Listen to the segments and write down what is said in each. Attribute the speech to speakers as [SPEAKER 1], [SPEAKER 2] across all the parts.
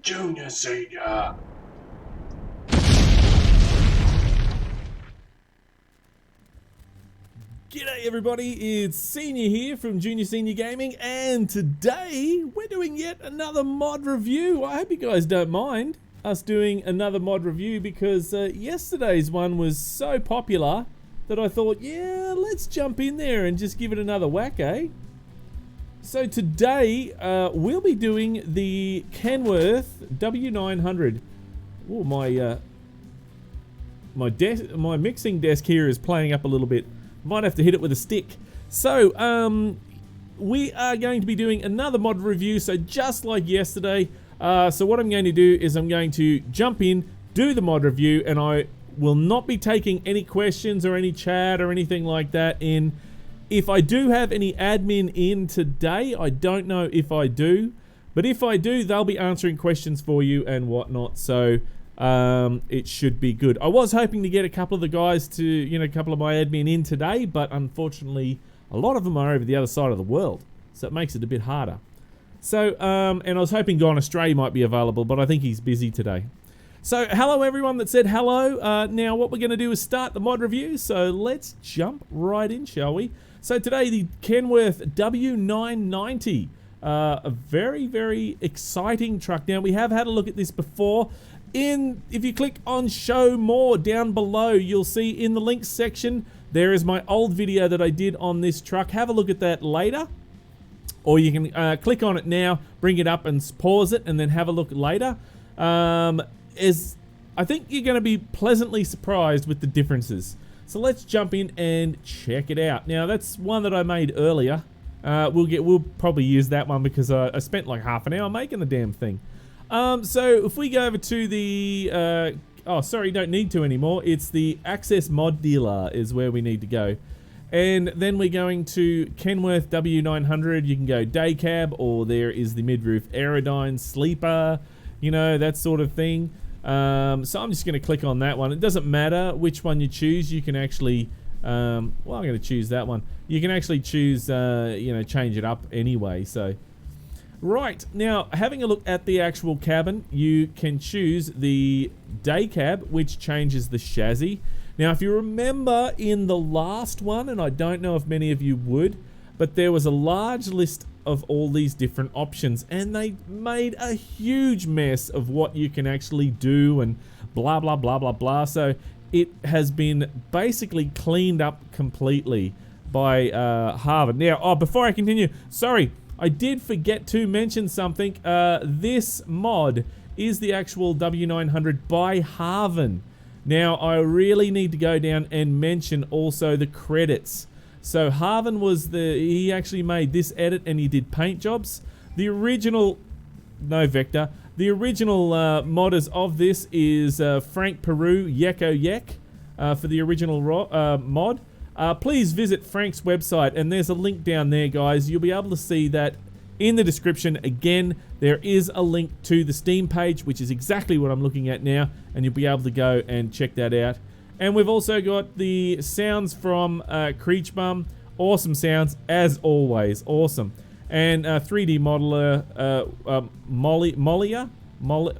[SPEAKER 1] Junior Senior.
[SPEAKER 2] G'day everybody, it's Senior here from Junior Senior Gaming, and today we're doing yet another mod review. I hope you guys don't mind us doing another mod review because yesterday's one was so popular that I thought, yeah, let's jump in there and just give it another whack, eh? So today we'll be doing the Kenworth W990. Oh, my mixing desk here is playing up a little bit. Might have to hit it with a stick. So, we are going to be doing another mod review, so just like yesterday. So what I'm going to do is I'm going to jump in, do the mod review, and I will not be taking any questions or any chat or anything like that in. If I do have any admin in today, I don't know if I do, but if I do, they'll be answering questions for you and whatnot. So, it should be good. I was hoping to get a couple of the guys to, a couple of my admin in today, but unfortunately, a lot of them are over the other side of the world, so it makes it a bit harder. So, and I was hoping Gone Astray might be available, but I think he's busy today. So, hello everyone that said hello. Now, what we're going to do is start the mod review, so let's jump right in, shall we? So today, the Kenworth W990. A very, very exciting truck. Now, we have had a look at this before. If you click on show more down below, you'll see in the links section there is my old video that I did on this truck. Have a look at that later, or you can click on it now, bring it up and pause it, and then have a look later. I think you're going to be pleasantly surprised with the differences. So let's jump in and check it out. Now that's one that I made earlier. We'll probably use that one because I spent like half an hour making the damn thing. So if we go over to the, oh sorry, don't need to anymore. It's the Access Mod Dealer is where we need to go. And then we're going to Kenworth W900. You can go day cab, or there is the mid-roof Aerodyne, sleeper, that sort of thing. So I'm just going to click on that one. It doesn't matter which one you choose. You can actually, well, I'm going to choose that one. You can actually choose, change it up anyway, so. Right, now having a look at the actual cabin, you can choose the day cab, which changes the chassis. Now if you remember in the last one, and I don't know if many of you would, but there was a large list of all these different options, and they made a huge mess of what you can actually do and blah blah blah blah blah. So it has been basically cleaned up completely by Harven. Now, before I continue, sorry, I did forget to mention something. This mod is the actual W900 by Harven. Now, I really need to go down and mention also the credits. So Harven he actually made this edit and he did paint jobs. The original, no Vector, the original modders of this is Frank Peru, Yeko Yek, for the original mod. Please visit Frank's website, and there's a link down there, guys. You'll be able to see that in the description. Again, there is a link to the Steam page, which is exactly what I'm looking at now, and you'll be able to go and check that out. And we've also got the sounds from Creechbum. Awesome sounds, as always. Awesome. And 3D modeler, Mollier?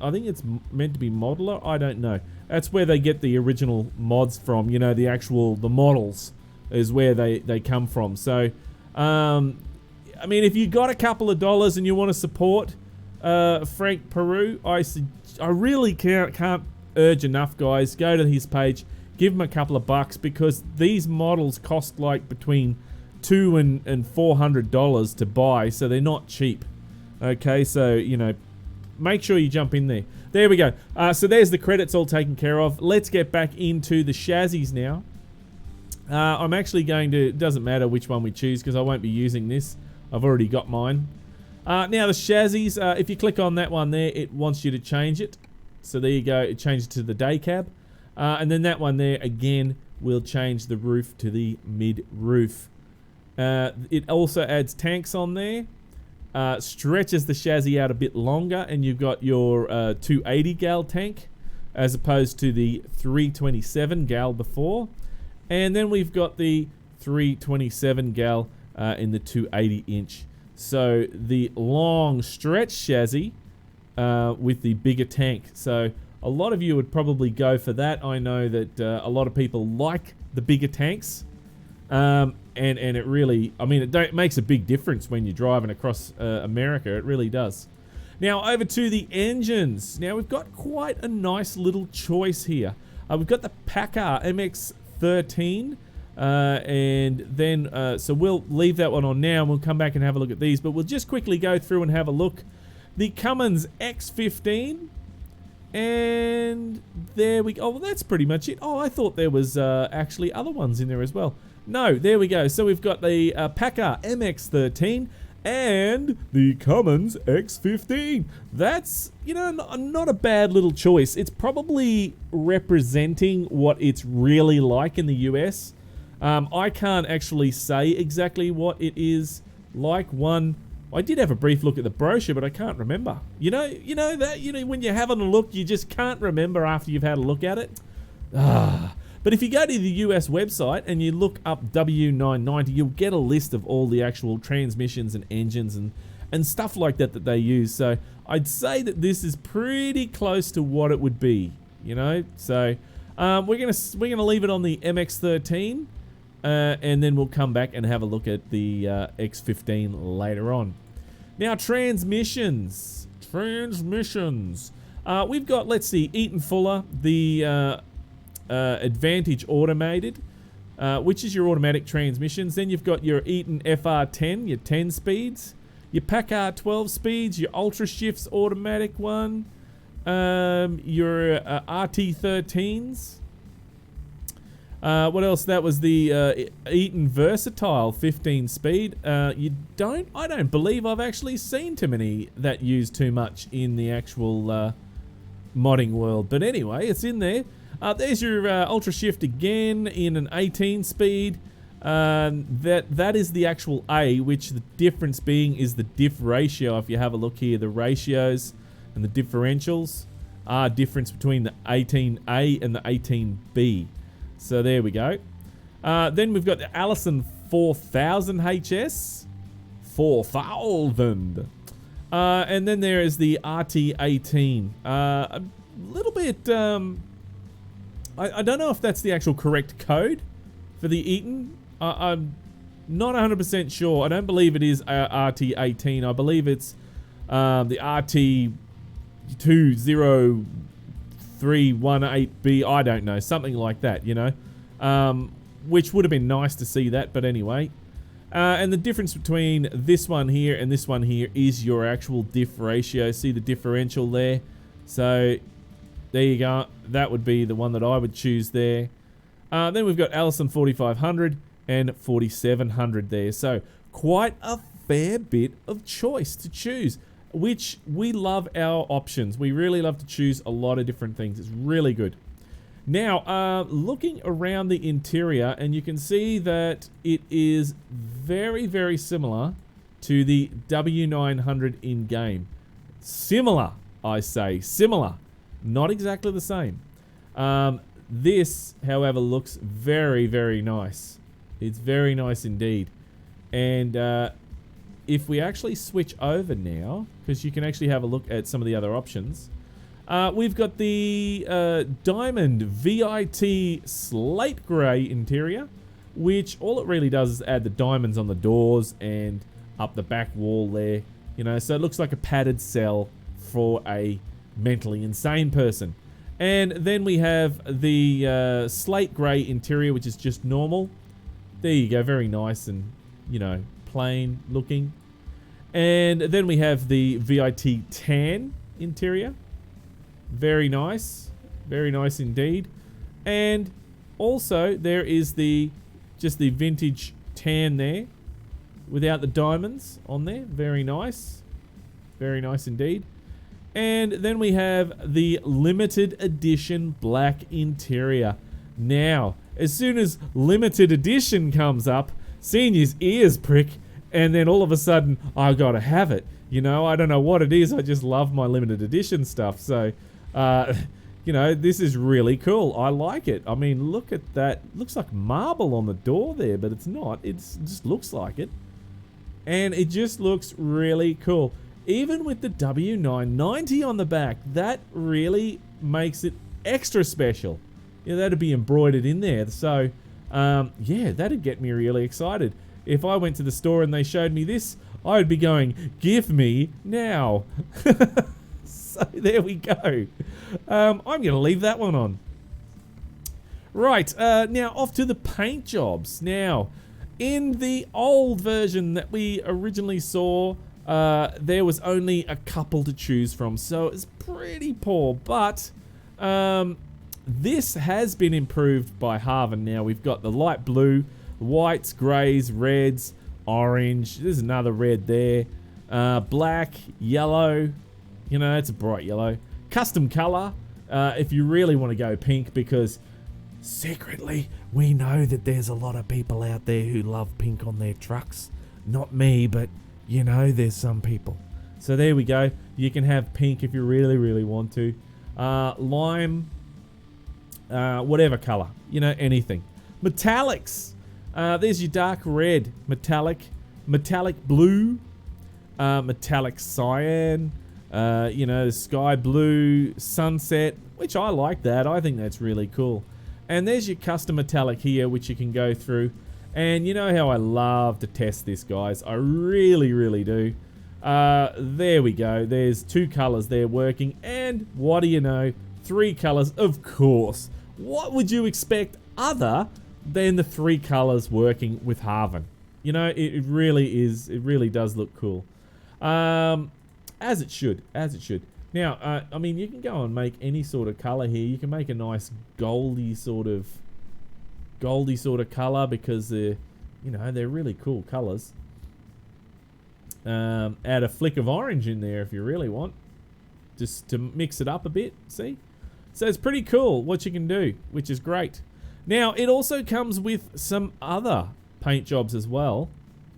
[SPEAKER 2] I think it's meant to be modeler. I don't know. That's where they get the original mods from. The models is where they come from. So, I mean, if you got a couple of dollars and you want to support Frank Peru, I really can't urge enough, guys. Go to his page, give him a couple of bucks, because these models cost like between $200 and $400 to buy, so they're not cheap. Okay, so make sure you jump in there. There we go. So there's the credits all taken care of. Let's get back into the chassis now. I'm actually going to, it doesn't matter which one we choose because I won't be using this. I've already got mine. Now the chassis, if you click on that one there, it wants you to change it. So there you go, it changes to the day cab. And then that one there, again, will change the roof to the mid-roof. It also adds tanks on there. Stretches the chassis out a bit longer, and you've got your 280 gal tank as opposed to the 327 gal before. And then we've got the 327 gal in the 280 inch. So the long stretch chassis with the bigger tank. So a lot of you would probably go for that. I know that a lot of people like the bigger tanks. And it really, I mean, it makes a big difference when you're driving across America. It really does. Now over to the engines. Now we've got quite a nice little choice here. We've got the Packard MX-13, and then so we'll leave that one on now, and we'll come back and have a look at these. But we'll just quickly go through and have a look. The Cummins X15, and there we go. Oh, well, that's pretty much it. Oh, I thought there was actually other ones in there as well. No, there we go. So we've got the Packard MX-13 and the Cummins X15. That's, you know, not a bad little choice. It's probably representing what it's really like in the US. I can't actually say exactly what it is like. I did have a brief look at the brochure, but I can't remember. You know when you're having a look, you just can't remember after you've had a look at it. But if you go to the US website and you look up W990, you'll get a list of all the actual transmissions and engines and stuff like that they use. So I'd say that this is pretty close to what it would be, you know. So we're gonna leave it on the MX-13, and then we'll come back and have a look at the X15 later on. Now transmissions. We've got, let's see, Eaton Fuller, the Advantage Automated, which is your automatic transmissions. Then you've got your Eaton FR10, your 10 speeds, your Packard 12 speeds, your Ultra Shifts automatic one, your RT13s. What else? That was the Eaton Versatile 15 speed. I don't believe I've actually seen too many that use too much in the actual modding world. But anyway, it's in there. There's your Ultra Shift again in an 18 speed. That is the actual A, which the difference being is the diff ratio. If you have a look here, the ratios and the differentials are difference between the 18A and the 18B. So there we go. Then we've got the Allison 4000 HS. 4000. And then there is the RT18. A little bit... I don't know if that's the actual correct code for the Eaton. I'm not 100% sure. I don't believe it is RT18. I believe it's the RT20318B. I don't know. Something like that, you know. Which would have been nice to see that, but anyway. And the difference between this one here and this one here is your actual diff ratio. See the differential there? So... there you go. That would be the one that I would choose there. Then we've got Allison 4500 and 4700 there. So quite a fair bit of choice to choose, which we love our options. We really love to choose a lot of different things. It's really good. Now, looking around the interior, and you can see that it is very, very similar to the W900 in-game. Similar, I say. Similar. Not exactly the same. This, however, looks very, very nice. It's very nice indeed. And if we actually switch over now, because you can actually have a look at some of the other options, we've got the Diamond VIT Slate Grey interior, which all it really does is add the diamonds on the doors and up the back wall there. You know, so it looks like a padded cell for a mentally insane person. And then we have the slate grey interior, which is just normal. There you go, very nice and, you know, plain looking. And then we have the VIT tan interior. Very nice indeed. And also there is just the vintage tan there without the diamonds on there. Very nice indeed. And then we have the limited edition black interior. Now, as soon as limited edition comes up, Senior's ears prick, and then all of a sudden, I gotta have it. You know, I don't know what it is, I just love my limited edition stuff. So, you know, this is really cool. I like it. I mean, look at that. Looks like marble on the door there, but it's not. It just looks like it. And it just looks really cool. even with the W990 on the back. That really makes it extra special. Yeah, that'd be embroidered in there. So, yeah, that'd get me really excited. If I went to the store and they showed me this, I would be going, give me now. So there we go. I'm going to leave that one on. Right, now off to the paint jobs. Now, in the old version that we originally saw, there was only a couple to choose from, so it's pretty poor. But this has been improved by Harven. Now we've got the light blue, whites, greys, reds, orange. There's another red there. Black, yellow. You know, it's a bright yellow. Custom color, if you really want to go pink, because secretly we know that there's a lot of people out there who love pink on their trucks. Not me, but you know, there's some people. So there we go. You can have pink if you really, really want to. Lime, whatever color, you know, anything. Metallics. There's your dark red, metallic blue, metallic cyan, you know, sky blue, sunset, which I like that. I think that's really cool. And there's your custom metallic here, which you can go through. And you know how I love to test this, guys. I really, really do. There we go. There's 2 colors there working. And what do you know? 3 colors, of course. What would you expect other than the 3 colors working with Harven? You know, it really is. It really does look cool. As it should. As it should. Now, I mean, you can go and make any sort of color here. You can make a nice goldy sort of color, because they're, you know, they're really cool colors. Add a flick of orange in there if you really want, just to mix it up a bit. See, so it's pretty cool what you can do, which is great. Now it also comes with some other paint jobs as well,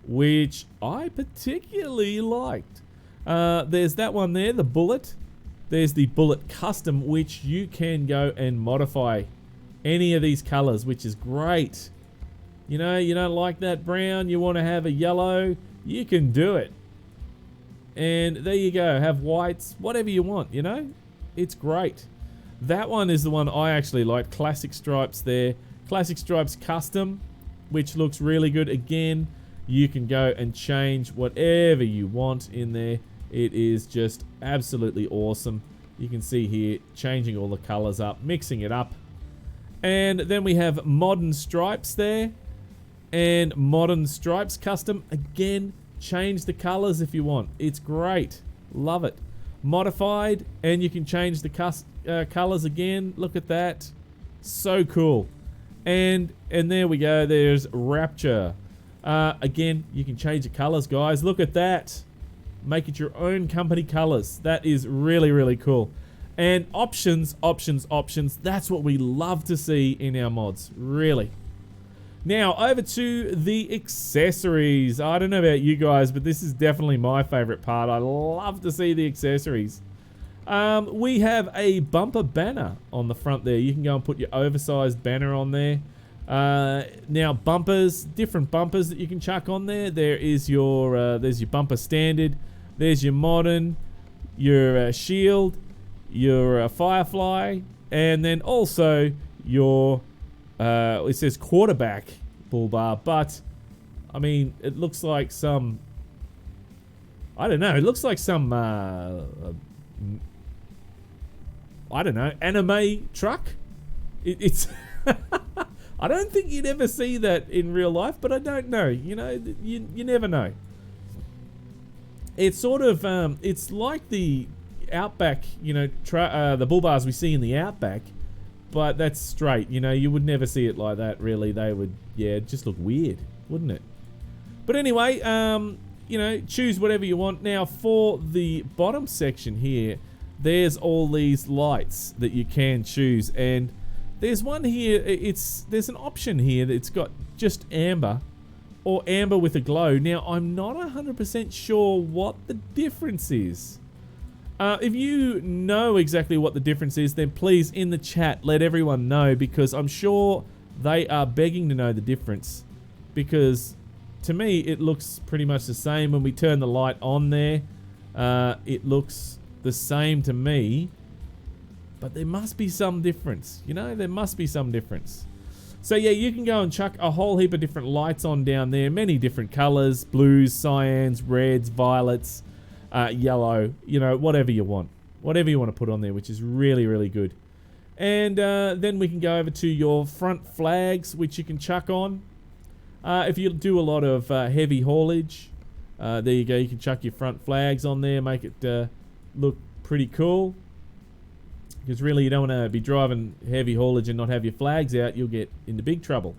[SPEAKER 2] which I particularly liked. There's that one there, the bullet. There's the bullet custom, which you can go and modify any of these colors, which is great. You know, you don't like that brown, you want to have a yellow, you can do it. And there you go, have whites, whatever you want, you know, it's great. That one is the one I actually like. Classic stripes there, classic stripes custom, which looks really good. Again, you can go and change whatever you want in there. It is just absolutely awesome. You can see here, changing all the colors up, mixing it up. And then we have modern stripes there, and modern stripes custom. Again, change the colors if you want. It's great, love it. Modified, and you can change the colors again. Look at that, so cool. And there we go. There's rapture. Again, you can change the colors, guys. Look at that. Make it your own company colors. That is really, really cool. And options, options, options. That's what we love to see in our mods, really. Now, over to the accessories. I don't know about you guys, but this is definitely my favorite part. I love to see the accessories. We have a bumper banner on the front there. You can go and put your oversized banner on there. Now, bumpers, different bumpers that you can chuck on there. There is your, there's your bumper standard. There's your modern, your shield, your firefly, and then also your, it says quarterback bull bar, but I mean, it looks like some, I don't know, it looks like some, I don't know, anime truck. It's, I don't think you'd ever see that in real life, but I don't know, you know, you never know. It's sort of, it's like the Outback, you know, the bull bars we see in the Outback, but that's straight, you know, you would never see it like that, really. They would, yeah, just look weird, wouldn't it? But anyway, you know, choose whatever you want. Now, for the bottom section here, there's all these lights that you can choose, and there's one here, there's an option here that's got just amber, or amber with a glow. Now, I'm not 100% sure what the difference is. If you know exactly what the difference is, then please, in the chat, let everyone know, because I'm sure they are begging to know the difference. Because, to me, it looks pretty much the same when we turn the light on there. it looks the same to me, but there must be some difference. You know, there must be some difference. So yeah, you can go and chuck a whole heap of different lights on down there, many different colors, blues, cyans, reds, violets, yellow, you know, whatever you want. Whatever you want to put on there, which is really, really good. And then we can go over to your front flags, which you can chuck on. If you do a lot of heavy haulage, there you go, you can chuck your front flags on there, make it look pretty cool. Because really you don't want to be driving heavy haulage and not have your flags out, you'll get into big trouble.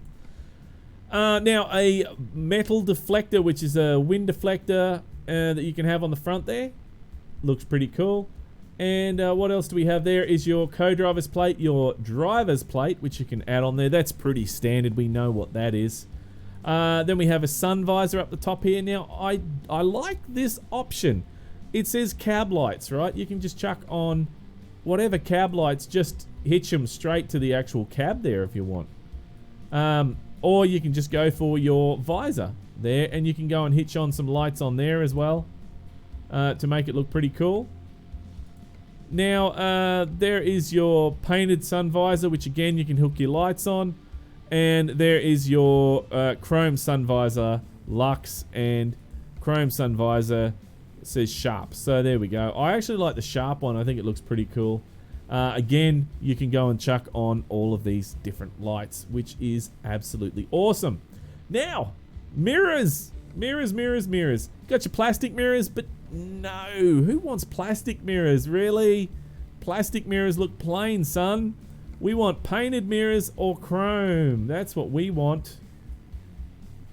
[SPEAKER 2] Now a metal deflector, which is a wind deflector that you can have on the front there. Looks pretty cool. And what else do we have there is your co-driver's plate, your driver's plate, which you can add on there. That's pretty standard, we know what that is. Then we have a sun visor up the top here. Now I like this option. It says cab lights, right? You can just chuck on whatever cab lights, just hitch them straight to the actual cab there if you want. Or you can just go for your visor there, and you can go and hitch on some lights on there as well to make it look pretty cool. Now there is your painted sun visor, which again you can hook your lights on, and there is your chrome sun visor Lux, and chrome sun visor says sharp. So there we go. I actually like the sharp one. I think it looks pretty cool. Again, you can go and chuck on all of these different lights, which is absolutely awesome. Now, mirrors. Mirrors. Got your plastic mirrors, but no. Who wants plastic mirrors? Really? Plastic mirrors look plain, son. We want painted mirrors or chrome. That's what we want.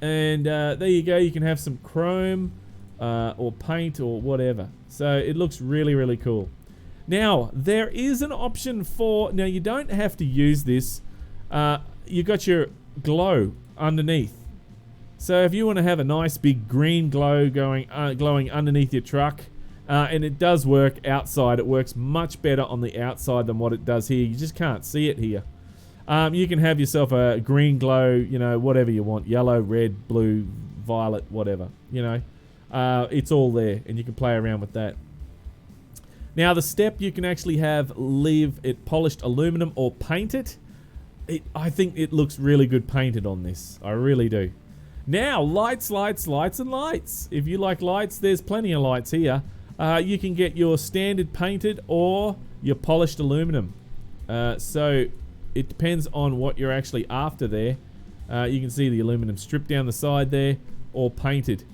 [SPEAKER 2] And there you go. You can have some chrome or paint or whatever. So it looks really, really cool. Now, there is an option for... Now, you don't have to use this. You got your glow underneath. So if you want to have a nice big green glow glowing underneath your truck, and it does work outside. It works much better on the outside than what it does here. You just can't see it here. You can have yourself a green glow, you know, whatever you want. Yellow, red, blue, violet, whatever, you know. It's all there, and you can play around with that. Now the step, you can actually leave it polished aluminum or paint it. I think it looks really good painted on this. I really do. Now lights and lights. If you like lights, there's plenty of lights here. You can get your standard painted or your polished aluminum. So it depends on what you're actually after there. You can see the aluminum strip down the side there, or painted.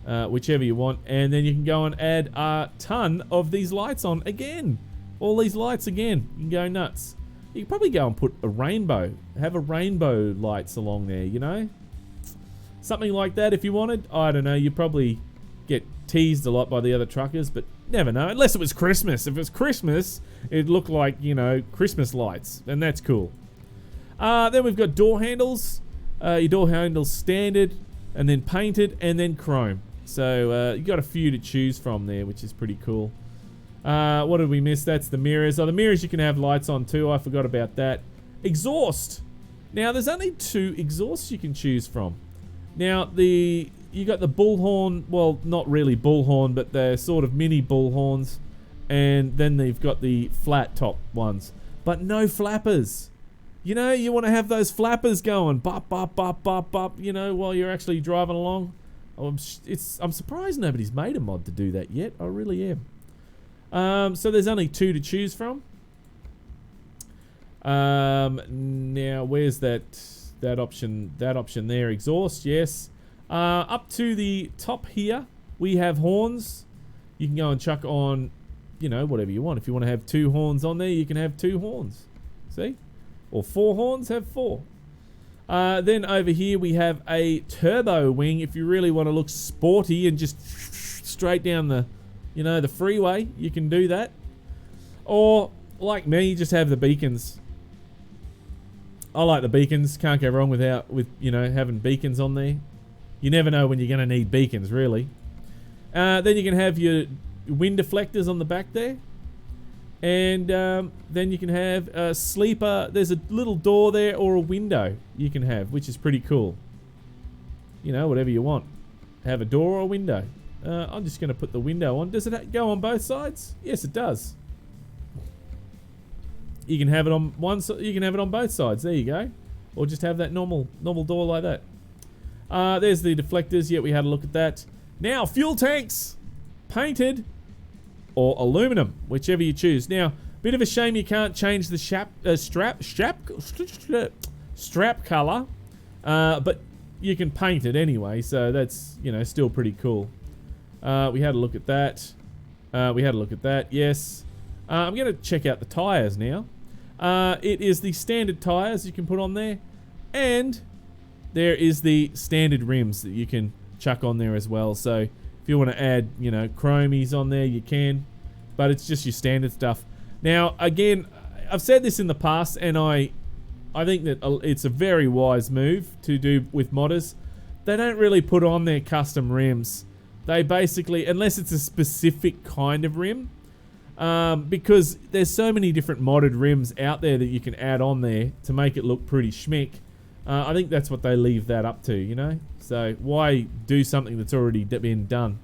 [SPEAKER 2] Whichever you want, and then you can go and add a ton of these lights on again. All these lights again. You can go nuts. You can probably go and put a rainbow. Have a rainbow lights along there, you know? Something like that if you wanted. I don't know, you probably get teased a lot by the other truckers, but never know. Unless it was Christmas. If it was Christmas, it'd look like, you know, Christmas lights, and that's cool. Then we've got door handles. Your door handles standard, and then painted, and then chrome. So you got a few to choose from there, which is pretty cool. What did we miss? That's the mirrors. Oh, the mirrors you can have lights on too. I forgot about that. Exhaust. Now there's only 2 exhausts you can choose from. Now you got the bullhorn. Well, not really bullhorn, but they're sort of mini bullhorns. And then they've got the flat top ones, but no flappers. You know, you want to have those flappers going, bop, bop, bop, bop, bop, you know, while you're actually driving along. I'm surprised nobody's made a mod to do that yet. I really am. So there's only 2 to choose from. Now, where's that option? That option there, exhaust, yes. Up to the top here, we have horns. You can go and chuck on, you know, whatever you want. If you want to have 2 horns on there, you can have 2 horns. See? Or 4 horns, have 4. Then over here we have a turbo wing. If you really want to look sporty and just straight down the, you know, the freeway, you can do that. Or like me, just have the beacons. I like the beacons. Can't go wrong with you know, having beacons on there. You never know when you're going to need beacons, really. Then you can have your wind deflectors on the back there. And then you can have a sleeper. There's a little door there or a window you can have, which is pretty cool. You know, whatever you want. Have a door or a window. I'm just going to put the window on. Does it go on both sides? Yes, it does. You can have it on one side. You can have it on both sides. There you go. Or just have that normal door like that. There's the deflectors. Yeah, we had a look at that. Now, fuel tanks, painted or aluminum, whichever you choose. Now, bit of a shame you can't change the strap color, but you can paint it anyway. So that's, you know, still pretty cool. We had a look at that. Yes. I'm going to check out the tires now. It is the standard tires you can put on there, and there is the standard rims that you can chuck on there as well. So if you want to add, you know, chromies on there, you can, but it's just your standard stuff. Now, again, I've said this in the past, and I think that it's a very wise move to do with modders. They don't really put on their custom rims. They basically, unless it's a specific kind of rim, because there's so many different modded rims out there that you can add on there to make it look pretty schmick. I think that's what they leave that up to, you know? So why do something that's already been done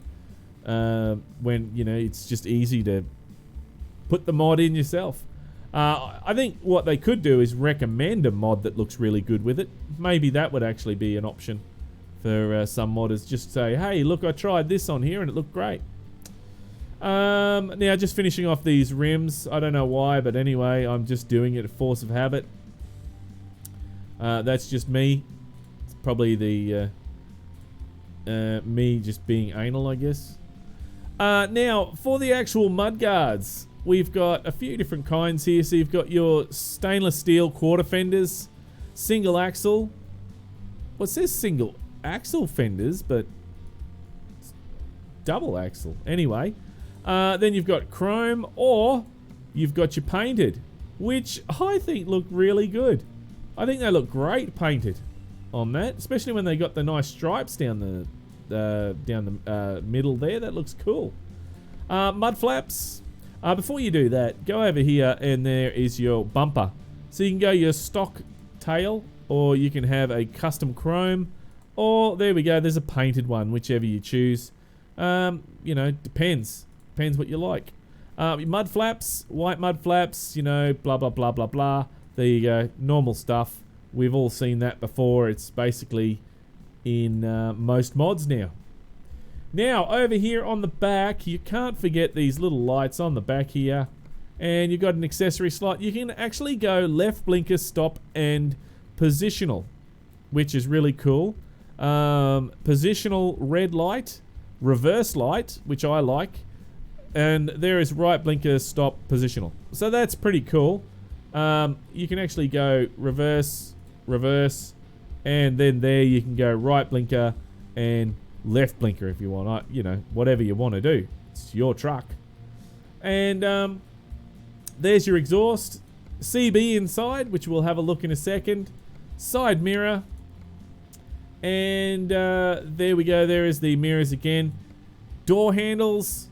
[SPEAKER 2] when, you know, it's just easy to put the mod in yourself. I think what they could do is recommend a mod that looks really good with it. Maybe that would actually be an option for some modders. Just say, hey, look, I tried this on here and it looked great. Now, just finishing off these rims. I don't know why, but anyway, I'm just doing it a force of habit. That's just me. It's probably the me just being anal, I guess. Now, for the actual mudguards, we've got a few different kinds here. So you've got your stainless steel quarter fenders, single axle. Well, it says single axle fenders, but it's double axle. Anyway, then you've got chrome, or you've got your painted, which I think look really good. I think they look great painted on that, especially when they got the nice stripes down the middle there. That looks cool. Mud flaps. Before you do that, go over here and there is your bumper. So you can go your stock tail, or you can have a custom chrome, or there we go, there's a painted one, whichever you choose. You know, depends what you like. Mud flaps, white mud flaps, you know, blah blah blah blah blah. There you go, normal stuff. We've all seen that before. It's basically in most mods now. Now, over here on the back, you can't forget these little lights on the back here. And you've got an accessory slot. You can actually go left blinker, stop, and positional, which is really cool. Positional red light, reverse light, which I like. And there is right blinker, stop, positional. So that's pretty cool. You can actually go reverse, and then there you can go right blinker and left blinker if you want. You know, whatever you want to do. It's your truck. And there's your exhaust. CB inside, which we'll have a look in a second. Side mirror. And there we go. There is the mirrors again. Door handles.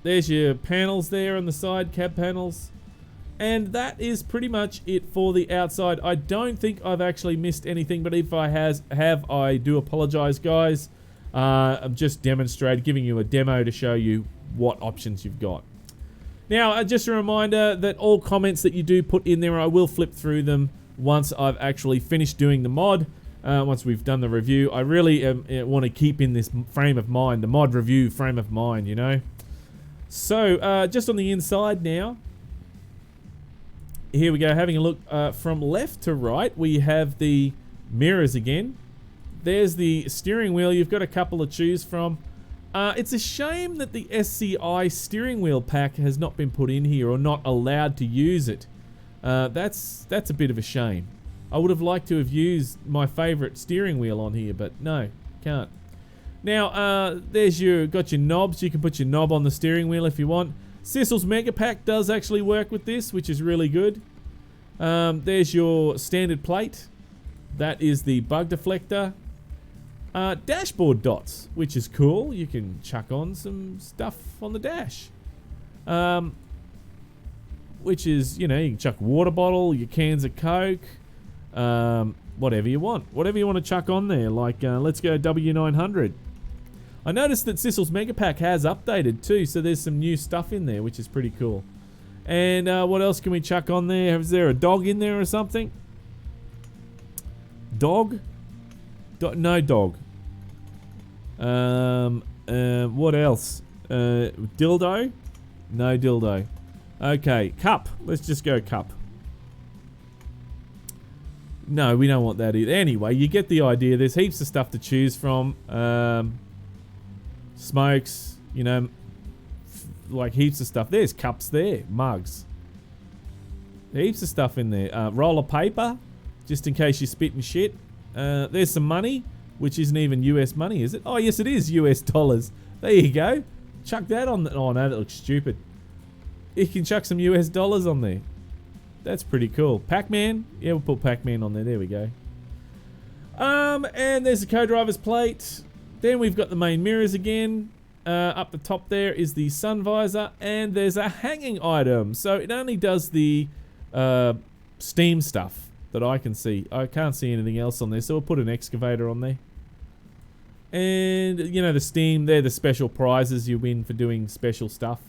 [SPEAKER 2] There's your panels there on the side, cab panels. And that is pretty much it for the outside. I don't think I've actually missed anything, but if I have, I do apologize, guys. I'm just giving you a demo to show you what options you've got. Now, just a reminder that all comments that you do put in there, I will flip through them once I've actually finished doing the mod. Once we've done the review, I really want to keep in this frame of mind, the mod review frame of mind, you know. So, just on the inside now. Here we go, having a look from left to right, we have the mirrors again. There's the steering wheel. You've got a couple to choose from. It's a shame that the SCI steering wheel pack has not been put in here, or not allowed to use it. That's a bit of a shame. I would have liked to have used my favorite steering wheel on here, but no, can't. Now, got your knobs. You can put your knob on the steering wheel if you want. Sissel's Mega Pack does actually work with this, which is really good. There's your standard plate. That is the bug deflector. Dashboard dots, which is cool. You can chuck on some stuff on the dash. Which is, you know, you can chuck water bottle, your cans of Coke, whatever you want. Whatever you want to chuck on there. Like, let's go W900. I noticed that Sissel's Mega Pack has updated too, so there's some new stuff in there, which is pretty cool. And what else can we chuck on there? Is there a dog in there or something? Dog? No dog. What else? Dildo? No dildo. Okay, cup. Let's just go cup. No, we don't want that either. Anyway, you get the idea. There's heaps of stuff to choose from. Smokes, you know, like heaps of stuff. There's cups there, mugs. Heaps of stuff in there. Roll of paper, just in case you spit and shit. There's some money, which isn't even US money, is it? Oh, yes, it is US dollars. There you go. Chuck that on. Oh, no, that looks stupid. You can chuck some US dollars on there. That's pretty cool. Pac-Man. Yeah, we'll put Pac-Man on there. There we go. And there's the co-driver's plate. Then we've got the main mirrors again. Up the top there is the sun visor. And there's a hanging item. So it only does the steam stuff that I can see. I can't see anything else on there. So we'll put an excavator on there. And, you know, the steam, they're the special prizes you win for doing special stuff.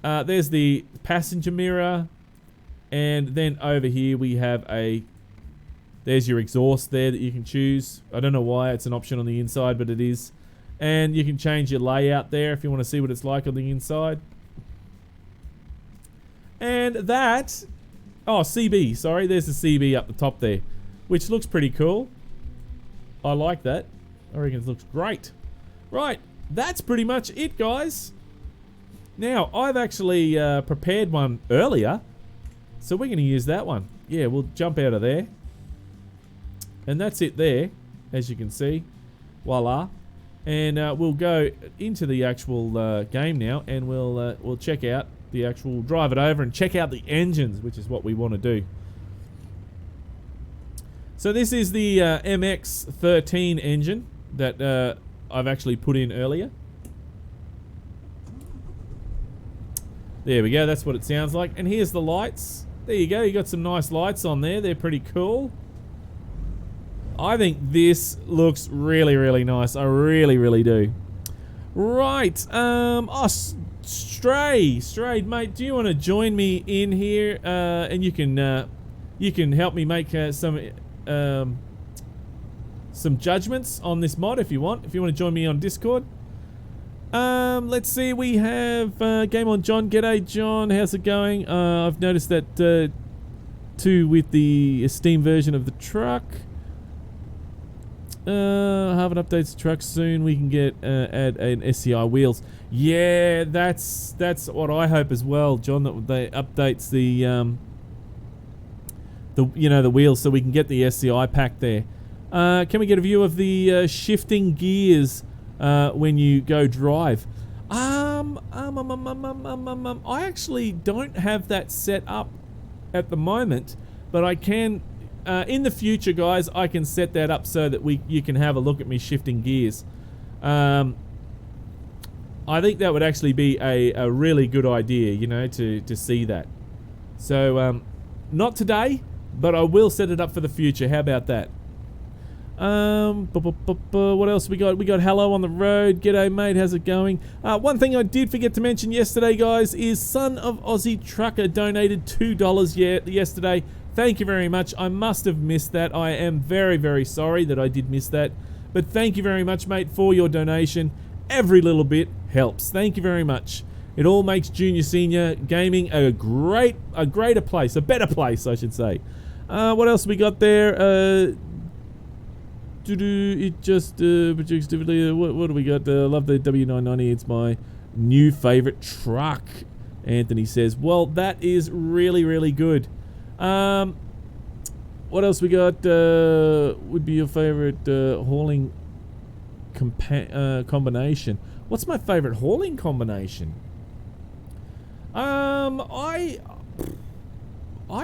[SPEAKER 2] There's the passenger mirror. And then over here we have there's your exhaust there that you can choose. I don't know why it's an option on the inside, but it is. And you can change your layout there if you want to see what it's like on the inside. And that, oh, CB, sorry, there's the CB up the top there, which looks pretty cool. I like that. I reckon it looks great. Right, that's pretty much it, guys. Now, I've actually prepared one earlier, so we're going to use that one. Yeah, we'll jump out of there. And that's it there, as you can see. Voila. And we'll go into the actual game now, and we'll check out the actual, drive it over and check out the engines, which is what we want to do. So this is the MX-13 engine that I've actually put in earlier. There we go, that's what it sounds like. And here's the lights. There you go, you got some nice lights on there. They're pretty cool. I think this looks really, really nice. I really, really do. Right. Oh, Strayed, mate. Do you want to join me in here? And you can help me make some judgments on this mod if you want. If you want to join me on Discord. Let's see. We have Game On John. G'day, John. How's it going? I've noticed that too with the Steam version of the truck. Harven updates the truck soon. We can get add an SCI wheels. Yeah, that's what I hope as well, John. That they updates the wheels so we can get the SCI pack there. Can we get a view of the shifting gears when you go drive? I actually don't have that set up at the moment, but I can. In the future, guys, I can set that up so that you can have a look at me shifting gears. I think that would actually be a really good idea, you know, to see that. So, not today, but I will set it up for the future. How about that? What else we got? We got Hello on the Road. G'day, mate. How's it going? One thing I did forget to mention yesterday, guys, is Son of Aussie Trucker donated $2 yesterday. Thank you very much. I must have missed that. I am very, very sorry that I did miss that. But thank you very much, mate, for your donation. Every little bit helps. Thank you very much. It all makes Junior Senior Gaming a greater place, a better place, I should say. What else we got there? It just projects differently. What do we got? Love the W990. It's my new favorite truck. Anthony says, well, that is really, really good. What else we got? Would be your favorite hauling combination? What's my favorite hauling combination? I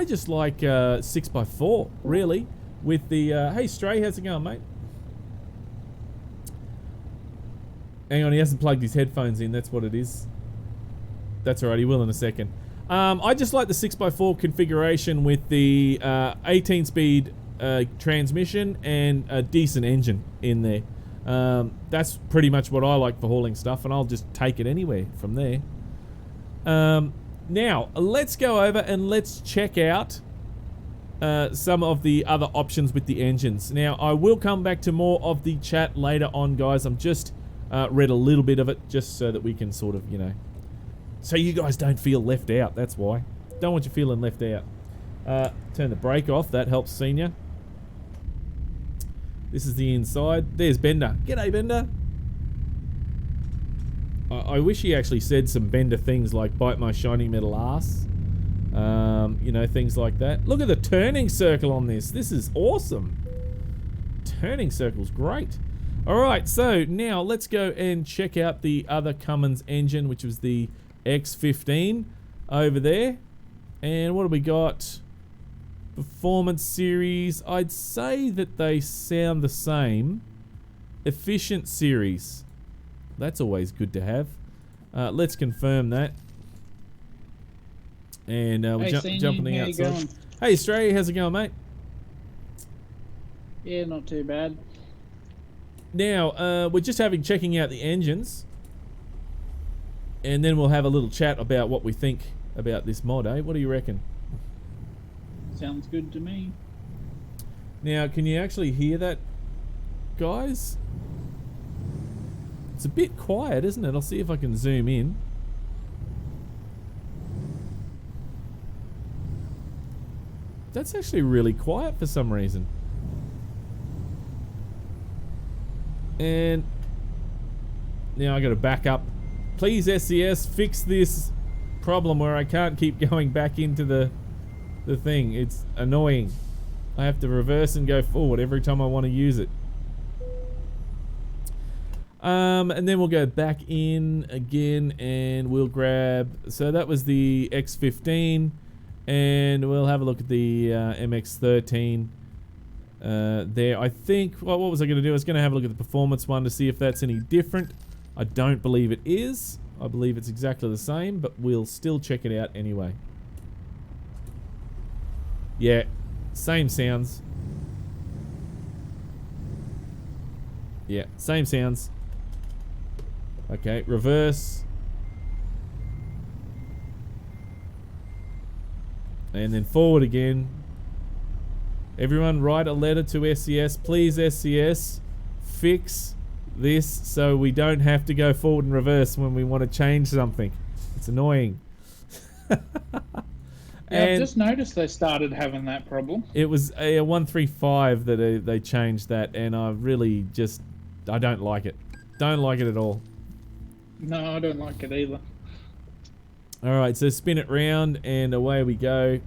[SPEAKER 2] just like 6x4 really with the hey Stray, how's it going, mate? Hang on, he hasn't plugged his headphones in. That's what it is. That's alright, he will in a second. I just like the 6x4 configuration with the 18-speed transmission and a decent engine in there. That's pretty much what I like for hauling stuff, and I'll just take it anywhere from there. Now, let's go over and let's check out some of the other options with the engines. Now, I will come back to more of the chat later on, guys. I'm just read a little bit of it just so that we can sort of, you know, so you guys don't feel left out. That's why. Don't want you feeling left out. Turn the brake off. That helps, Senior. This is the inside. There's Bender. G'day, Bender. I wish he actually said some Bender things like bite my shiny metal ass. You know, things like that. Look at the turning circle on this. This is awesome. Turning circle's great. Alright, so now let's go and check out the other Cummins engine, which was the X15 over there. And what do we got? Performance series. I'd say that they sound the same. Efficient series. That's always good to have. Let's confirm that. And we're jumping outside. Hey, Australia, how's it going, mate?
[SPEAKER 1] Yeah, not too bad.
[SPEAKER 2] Now, we're just checking out the engines. And then we'll have a little chat about what we think about this mod, eh? What do you reckon?
[SPEAKER 1] Sounds good to me.
[SPEAKER 2] Now, can you actually hear that, guys? It's a bit quiet, isn't it? I'll see if I can zoom in. That's actually really quiet for some reason. And now I got to back up. Please, SCS, fix this problem where I can't keep going back into the thing. It's annoying. I have to reverse and go forward every time I want to use it. And then we'll go back in again and we'll grab, so that was the X15, and we'll have a look at the MX13 there. I think, well, what was I going to do? I was going to have a look at the performance one to see if that's any different. I don't believe it is. I believe it's exactly the same, but we'll still check it out anyway. Yeah, same sounds. Yeah, same sounds. Okay, reverse. And then forward again. Everyone write a letter to SCS. Please, SCS, fix this so we don't have to go forward and reverse when we want to change something. It's annoying.
[SPEAKER 1] Yeah, I've just noticed they started having that problem.
[SPEAKER 2] It was a 135 that they changed that, and I really just, I don't like it. Don't like it at all.
[SPEAKER 1] No, I don't like it either.
[SPEAKER 2] Alright, so spin it round and away we go.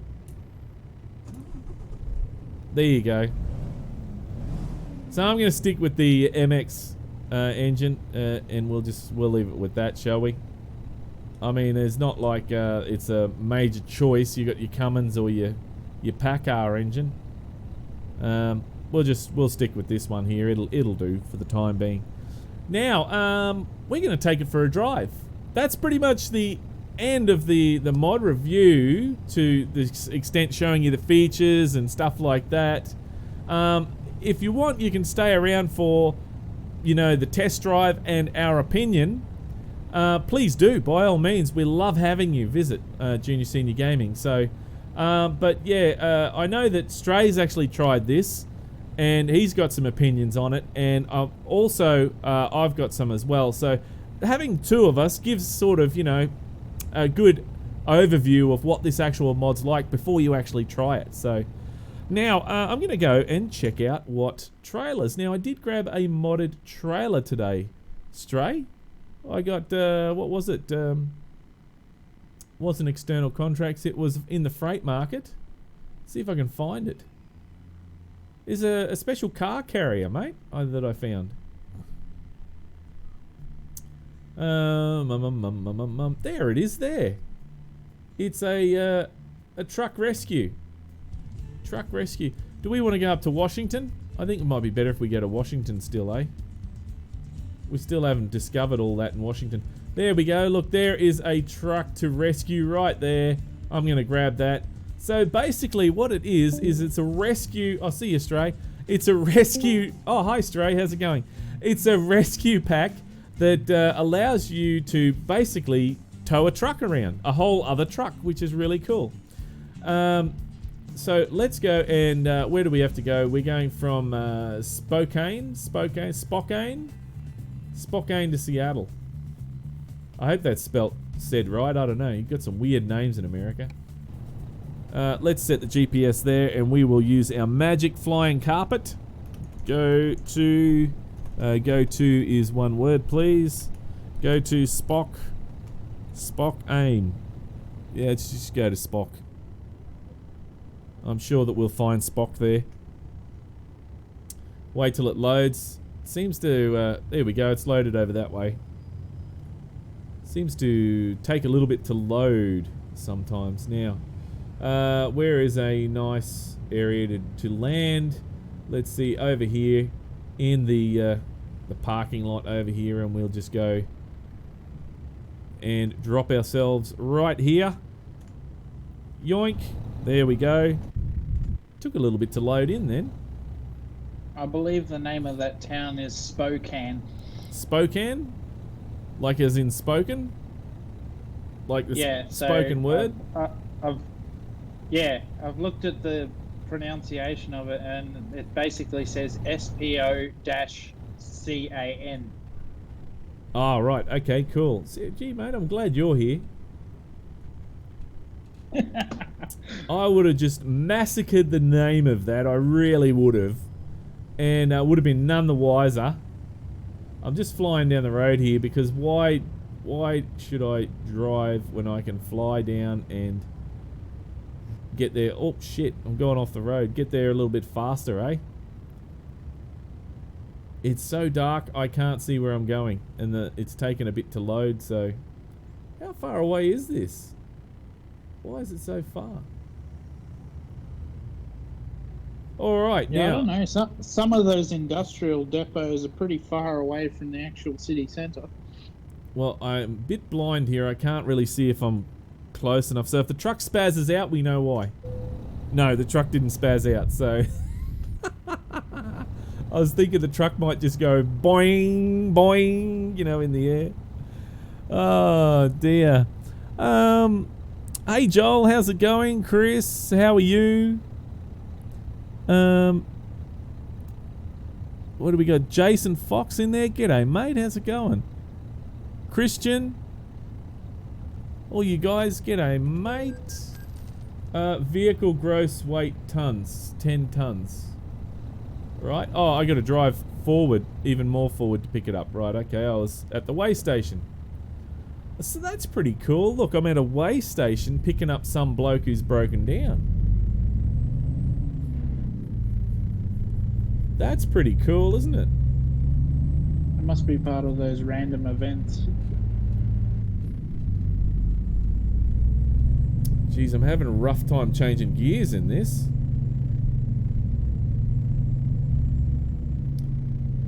[SPEAKER 2] There you go. So I'm going to stick with the MX engine and we'll leave it with that, shall we? I mean, it's not like it's a major choice. You got your Cummins or your PACCAR engine. We'll stick with this one here. It'll do for the time being. Now, we're going to take it for a drive. That's pretty much the end of the mod review, to the extent showing you the features and stuff like that. If you want, you can stay around for, you know, the test drive and our opinion. Please do, by all means. We love having you visit Junior Senior Gaming. So, but yeah, I know that Stray's actually tried this, and he's got some opinions on it, and I've got some as well. So, having two of us gives sort of, you know, a good overview of what this actual mod's like before you actually try it. So, now I'm going to go and check out what trailers. Now, I did grab a modded trailer today, Stray. I got, what was it? Wasn't external contracts, it was in the freight market. See if I can find it. Is a special car carrier, mate, that I found. There it is there. It's a truck rescue. Truck rescue. Do we want to go up to Washington? I think it might be better if we go to Washington still, eh? We still haven't discovered all that in Washington. There we go. Look, there is a truck to rescue right there. I'm going to grab that. So basically what it is it's a rescue. Oh, see you, Stray. It's a rescue. Oh, hi, Stray. How's it going? It's a rescue pack that allows you to basically tow a truck around, a whole other truck, which is really cool. So let's go and where do we have to go? We're going from Spokane to Seattle. I hope that's said right. I don't know. You've got some weird names in America. Let's set the GPS there, and we will use our magic flying carpet. Go to is one word, please. Go to Spock aim. Yeah, let's just go to Spock. I'm sure that we'll find Spock there. Wait till it loads. Seems to, there we go, it's loaded over that way. Seems to take a little bit to load sometimes. Now, where is a nice area to land? Let's see, over here in the parking lot over here, and we'll just go and drop ourselves right here. Yoink. There we go. Took a little bit to load in then.
[SPEAKER 1] I believe the name of that town is Spokane.
[SPEAKER 2] Spokane? Like as in spoken? Like the spoken word?
[SPEAKER 1] I've looked at the pronunciation of it, and it basically says SPO-CAN.
[SPEAKER 2] Oh, right. Okay, cool. Gee, mate, I'm glad you're here. I would have just massacred the name of that. I really would have. And would have been none the wiser. I'm just flying down the road here because why should I drive when I can fly down and get there? Oh, shit. I'm going off the road. Get there a little bit faster, eh? It's so dark I can't see where I'm going. And it's taken a bit to load, so... How far away is this? Why is it so far? Alright,
[SPEAKER 1] yeah,
[SPEAKER 2] now...
[SPEAKER 1] I don't know. Some of those industrial depots are pretty far away from the actual city centre.
[SPEAKER 2] Well, I'm a bit blind here. I can't really see if I'm close enough. So if the truck spazzes out, we know why. No, the truck didn't spaz out, so... I was thinking the truck might just go boing, boing, you know, in the air. Oh, dear. Hey, Joel, how's it going? Chris, how are you? What do we got? Jason Fox in there? G'day, mate. How's it going? Christian? All you guys, g'day, mate. Vehicle gross weight tons. 10 tons. Right. Oh, I got to drive forward, even more forward to pick it up. Right, okay. I was at the weigh station. So that's pretty cool. Look, I'm at a weigh station picking up some bloke who's broken down. That's pretty cool, isn't it?
[SPEAKER 1] It must be part of those random events.
[SPEAKER 2] Jeez, I'm having a rough time changing gears in this.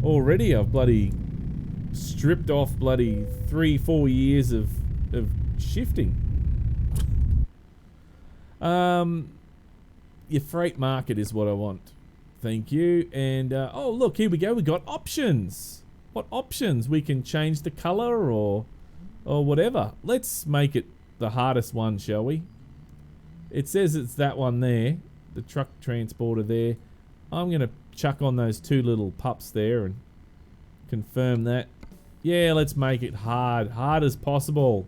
[SPEAKER 2] Already I've bloody stripped off bloody 3-4 years of shifting. Your freight market is what I want. Thank you. And oh look, here we go. We got options. What options? We can change the color or whatever. Let's make it the hardest one, shall we? It says it's that one there, the truck transporter there. I'm gonna chuck on those two little pups there and confirm that. Yeah, let's make it hard as possible.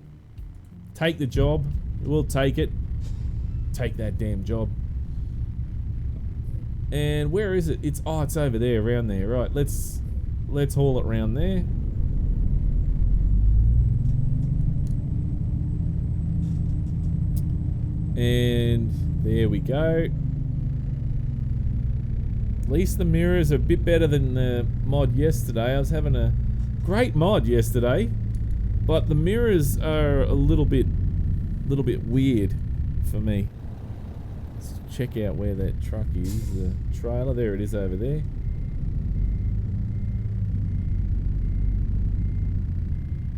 [SPEAKER 2] Take the job. We'll take it. Take that damn job. And where is it? It's over there, around there. Right, let's haul it around there. And there we go. At least the mirrors are a bit better than the mod yesterday. I was having a great mod yesterday, but the mirrors are a little bit weird for me. Let's check out where that truck is. The trailer, there it is over there.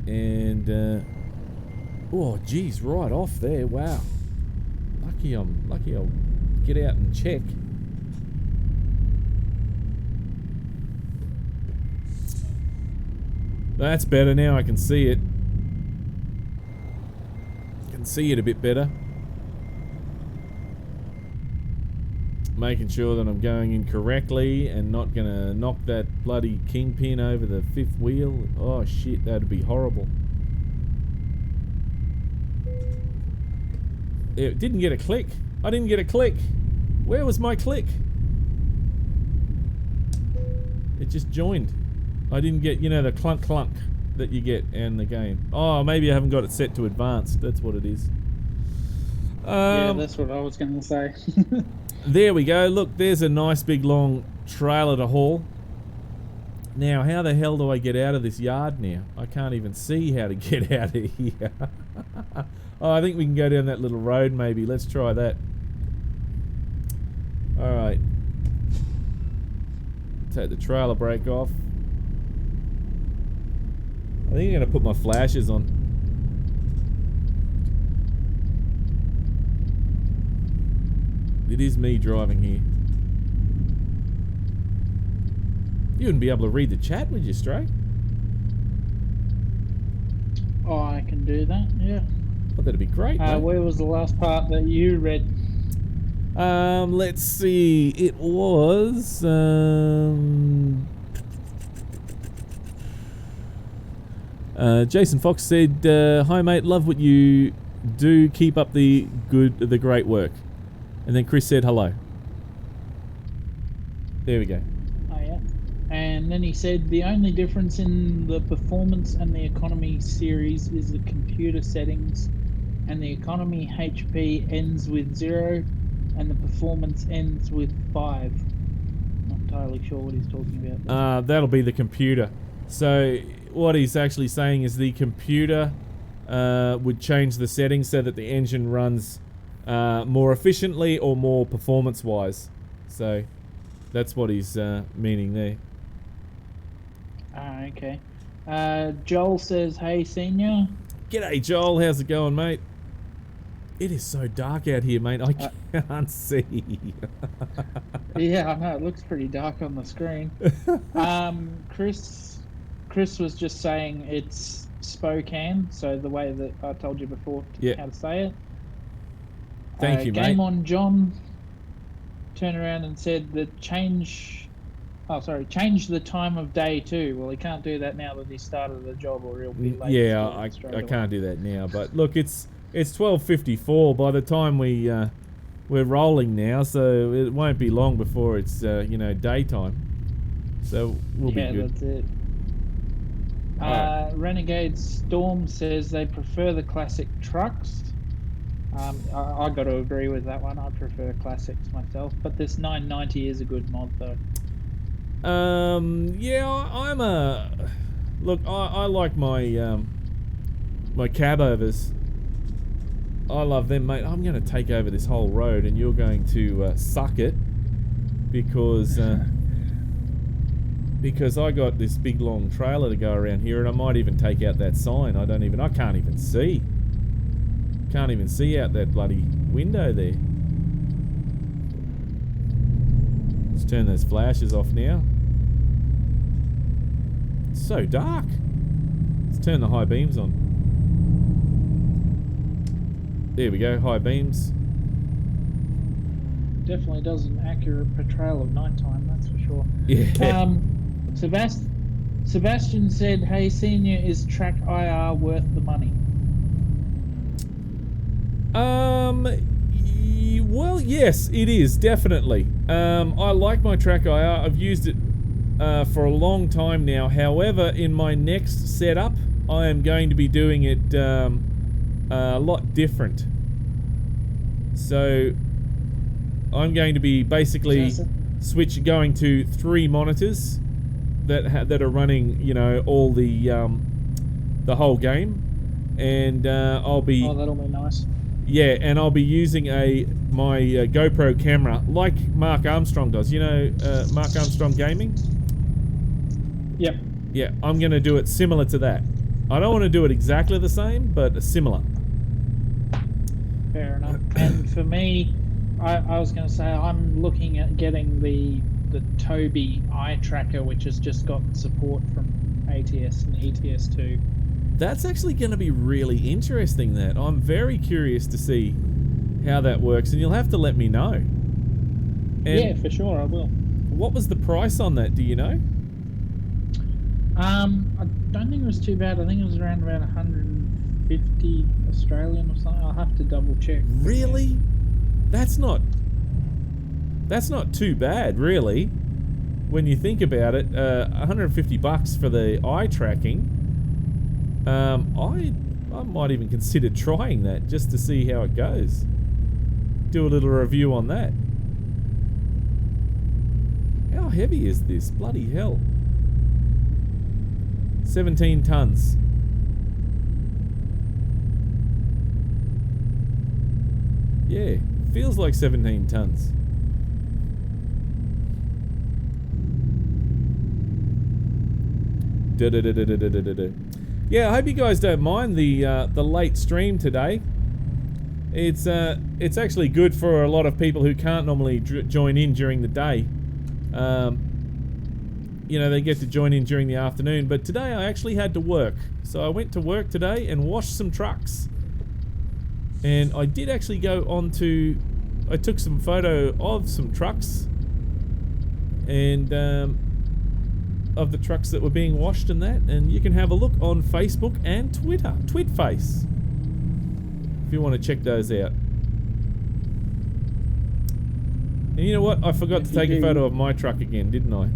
[SPEAKER 2] And oh geez, right off there. Wow. Lucky I'll get out and check. That's better now. I can see it. I can see it a bit better. Making sure that I'm going in correctly and not gonna knock that bloody kingpin over the fifth wheel. Oh shit, that'd be horrible. It didn't get a click. I didn't get a click. Where was my click? It just joined. I didn't get, you know, the clunk clunk that you get in the game. Oh, maybe I haven't got it set to advanced. That's what it is.
[SPEAKER 1] Yeah, that's what I was going to say.
[SPEAKER 2] There we go. Look, there's a nice big long trailer to haul. Now, how the hell do I get out of this yard now? I can't even see how to get out of here. Oh, I think we can go down that little road maybe. Let's try that. Alright. Take the trailer brake off. I think I'm going to put my flashes on. It is me driving here. You wouldn't be able to read the chat, would you, Stray?
[SPEAKER 1] Oh, I can do that, yeah.
[SPEAKER 2] Oh, that'd be great, mate.
[SPEAKER 1] Where was the last part that you read?
[SPEAKER 2] Let's see. It was, Jason Fox said, "Hi, mate. Love what you do. Keep up the great work." And then Chris said hello. There we go.
[SPEAKER 1] Oh, yeah. And then he said the only difference in the performance and the economy series is the computer settings, and the economy HP ends with 0 and the performance ends with 5. Not entirely sure what he's talking about there.
[SPEAKER 2] That'll be the computer. So what he's actually saying is the computer would change the settings so that the engine runs more efficiently or more performance wise. So that's what he's meaning there.
[SPEAKER 1] Okay. Joel says, "Hey, senior."
[SPEAKER 2] G'day, Joel. How's it going, mate? It is so dark out here, mate. I can't see.
[SPEAKER 1] Yeah, I know. It looks pretty dark on the screen. Chris was just saying it's Spokane, so the way that I told you before how to say it.
[SPEAKER 2] Thank you, mate.
[SPEAKER 1] Game on John turned around and said that change the time of day too. Well, he can't do that now that he started the job, or he'll be late.
[SPEAKER 2] Yeah, I can't do that now. But look, it's 12:54 by the time we're rolling now, so it won't be long before it's daytime. So we'll be good.
[SPEAKER 1] That's it. Renegade Storm says they prefer the classic trucks. I got to agree with that one. I prefer classics myself, but this 990 is a good mod though.
[SPEAKER 2] Yeah, I like my my cab overs. I love them, mate. I'm going to take over this whole road, and you're going to suck it because I got this big long trailer to go around here, and I might even take out that sign. I can't even see. Can't even see out that bloody window there. Let's turn those flashes off now. It's so dark. Let's turn the high beams on. There we go, high beams.
[SPEAKER 1] Definitely does an accurate portrayal of nighttime, that's for sure.
[SPEAKER 2] Yeah.
[SPEAKER 1] Sebastian said, "Hey, senior, is track IR worth the money?"
[SPEAKER 2] Well, yes, it is, definitely. I like my track IR. I've used it for a long time now. However, in my next setup, I am going to be doing it a lot different. So I'm going to be basically going to 3 monitors that are running, all the whole game, and I'll be.
[SPEAKER 1] Oh, that'll be nice.
[SPEAKER 2] Yeah, and I'll be using my GoPro camera like Mark Armstrong does. Mark Armstrong Gaming?
[SPEAKER 1] Yep.
[SPEAKER 2] Yeah, I'm going to do it similar to that. I don't want to do it exactly the same, but similar.
[SPEAKER 1] Fair enough. And for me, I was going to say I'm looking at getting the Tobii eye tracker, which has just got support from ATS and ETS2.
[SPEAKER 2] That's actually going to be really interesting. That I'm very curious to see how that works, and you'll have to let me know. And
[SPEAKER 1] yeah, for sure, I will.
[SPEAKER 2] what was the price on that? Do you know?
[SPEAKER 1] I don't think it was too bad. I think it was around about 150 Australian or something. I'll have to double check.
[SPEAKER 2] Really? That's not too bad, really. When you think about it, $150 for the eye tracking. I might even consider trying that just to see how it goes. Do a little review on that. How heavy is this? Bloody hell. 17 tons. Yeah, feels like 17 tons. Yeah, I hope you guys don't mind the late stream today. It's actually good for a lot of people who can't normally join in during the day. You know, they get to join in during the afternoon, but today I actually had to work. So I went to work today and washed some trucks. And I did actually go on to... I took some photo of some trucks. And of the trucks that were being washed and that. And you can have a look on Facebook and Twitter. Twitface. If you want to check those out. And you know what? I forgot to take a photo of my truck again, didn't I?